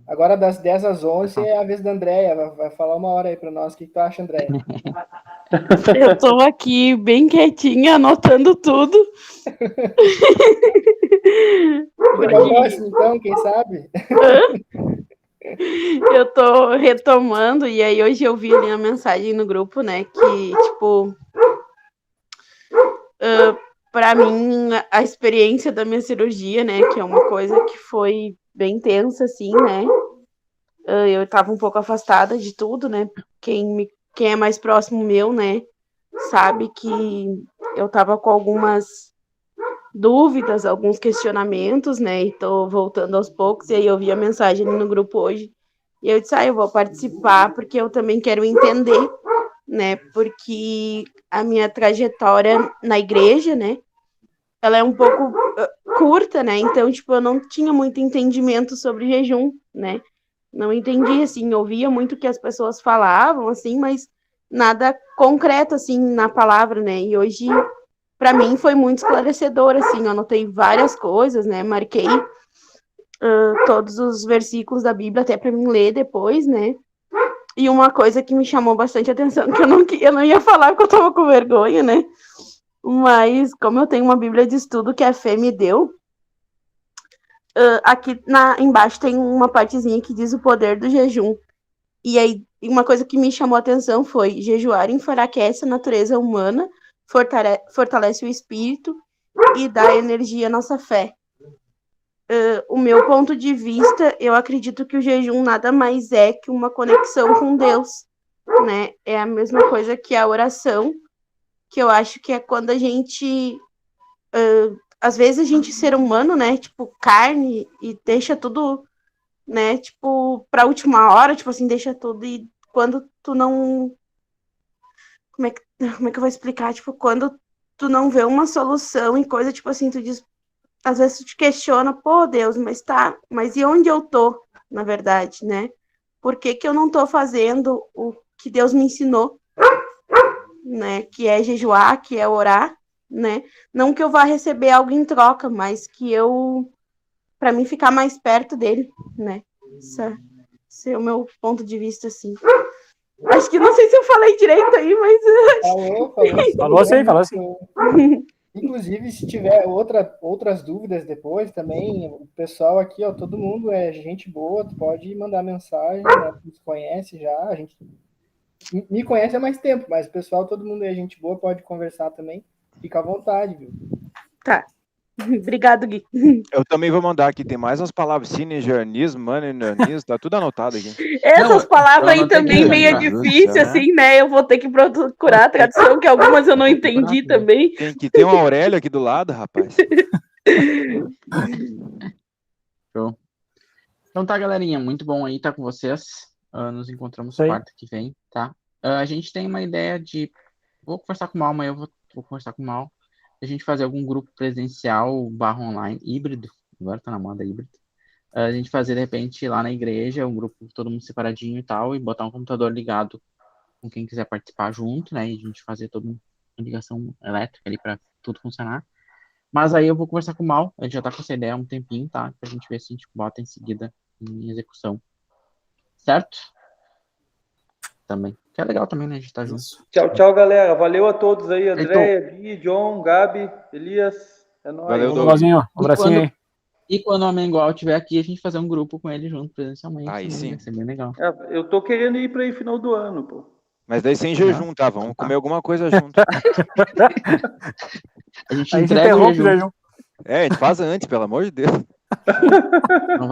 Agora das 10 às 11 é a vez da Andréia. Vai falar uma hora aí para nós. O que tu acha, Andréia? Eu tô aqui bem quietinha, anotando tudo. Fica próximo, então, quem sabe? Eu tô retomando, e aí hoje eu vi ali a mensagem no grupo, né, que, tipo, pra mim, a experiência da minha cirurgia, né, que é uma coisa que foi bem tensa, assim, né, eu tava um pouco afastada de tudo, né, quem é mais próximo meu, né, sabe que eu tava com algumas dúvidas, alguns questionamentos, né, e tô voltando aos poucos, e aí eu vi a mensagem no grupo hoje, e eu disse, eu vou participar, porque eu também quero entender, né, porque a minha trajetória na igreja, né, ela é um pouco curta, né, então, tipo, eu não tinha muito entendimento sobre jejum, né, não entendi, assim, ouvia muito o que as pessoas falavam, assim, mas nada concreto, assim, na palavra, né, e hoje, para mim, foi muito esclarecedor, assim, eu anotei várias coisas, né, marquei todos os versículos da Bíblia até para mim ler depois, né, e uma coisa que me chamou bastante atenção, que eu não ia falar porque eu tava com vergonha, né, mas como eu tenho uma Bíblia de estudo que a Fê me deu, aqui embaixo tem uma partezinha que diz o poder do jejum. E aí, uma coisa que me chamou a atenção foi: jejuar enfraquece a natureza humana, fortalece o espírito e dá energia à nossa fé. o meu ponto de vista, eu acredito que o jejum nada mais é que uma conexão com Deus, né? É a mesma coisa que a oração, que eu acho que é quando a gente, às vezes a gente, ser humano, né, tipo, carne, e deixa tudo, né, tipo, pra última hora, tipo assim, deixa tudo, e quando tu não... Como é que eu vou explicar? Tipo, quando tu não vê uma solução e coisa, tipo assim, tu diz, às vezes tu te questiona, pô, Deus, mas e onde eu tô, na verdade, né? Por que que eu não tô fazendo o que Deus me ensinou, né? Que é jejuar, que é orar, né? Não que eu vá receber algo em troca, mas que eu, para mim, ficar mais perto dele, né? Esse é o meu ponto de vista, assim. Acho que não sei se eu falei direito aí, mas... Falou sim. Inclusive, se tiver outras dúvidas depois também, o pessoal aqui, ó, todo mundo é gente boa, tu pode mandar mensagem, né? Nos conhece já, a gente me conhece há mais tempo, mas o pessoal, todo mundo é gente boa, pode conversar também, fica à vontade, viu? Tá. Obrigado, Gui. Eu também vou mandar aqui, tem mais umas palavras, sinergianismo, manernismo, tá tudo anotado aqui. Essas palavras aí também meio difícil, assim, né? Eu vou ter que procurar a tradução, que algumas eu não entendi também. Tem que ter um Aurélio aqui do lado, rapaz. Show. Então tá, galerinha, muito bom aí estar com vocês. Nos encontramos quarta que vem, tá? A gente tem uma ideia de... Vou conversar com o Mal, amanhã eu vou conversar com o Mal. A gente fazer algum grupo presencial / online, híbrido, agora tá na moda híbrido. A gente fazer, de repente, lá na igreja, um grupo todo mundo separadinho e tal, e botar um computador ligado com quem quiser participar junto, né? E a gente fazer toda uma ligação elétrica ali para tudo funcionar. Mas aí eu vou conversar com o Mal, ele já tá com essa ideia há um tempinho, tá? Pra gente ver se a gente bota em seguida em execução. Certo? Também. Que é legal também, né? A gente tá junto. Tchau, tchau, galera. Valeu a todos aí. Andréia, Gui, John, Gabi, Elias. É nóis. Valeu, Douglas. Um abracinho aí. E quando o Amengual estiver aqui, a gente fazer um grupo com ele junto presencialmente. Aí sim. Vai ser bem legal. Eu tô querendo ir para aí final do ano, pô. Mas daí sem jejum, tá? Vamos comer alguma coisa junto. A gente entrega o jejum. A gente faz antes, pelo amor de Deus. Não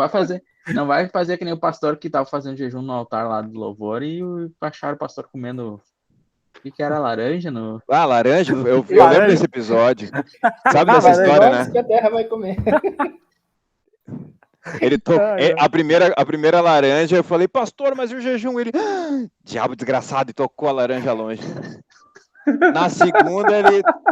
vai fazer que nem o pastor que tava fazendo jejum no altar lá do louvor e acharam o pastor comendo... O que era laranja? Laranja? Eu lembro desse episódio. Sabe dessa história, né? Que a terra vai comer. Ele a primeira laranja, eu falei, pastor, mas e o jejum? Ele, diabo desgraçado, e tocou a laranja longe. Na segunda,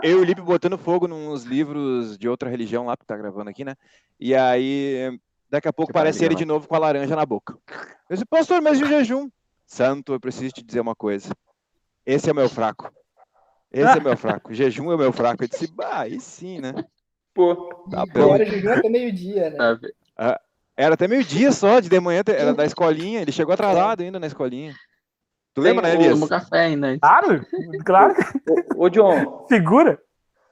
eu e o Lipe botando fogo nos livros de outra religião lá, que tá gravando aqui, né? E aí, daqui a pouco parece ele de novo com a laranja na boca. Eu disse, pastor, mas e o jejum? Santo, eu preciso te dizer uma coisa. Esse é o meu fraco. Esse é o meu fraco. O jejum é o meu fraco. Eu disse, aí sim, né? Pô, tá bom. Era jejum até meio-dia, né? Era até meio-dia só, de manhã, era da escolinha. Ele chegou atrasado ainda na escolinha. Tu lembra, né, Elias? Tomou café ainda. Claro. Ô, John. Figura.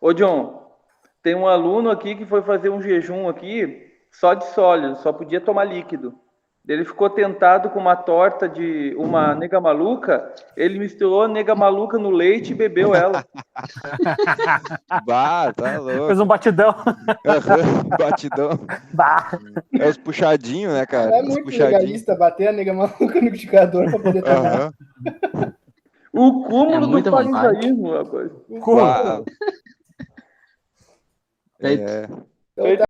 Ô, John, tem um aluno aqui que foi fazer um jejum aqui só de sólido, só podia tomar líquido. Ele ficou tentado com uma torta de uma nega maluca, ele misturou a nega maluca no leite e bebeu ela. Bah, tá louco. Fez um batidão. Batidão. É os puxadinhos, né, cara? É muito legalista bater a nega maluca no liquidificador pra poder tomar. O cúmulo do farisaísmo, rapaz. Feito.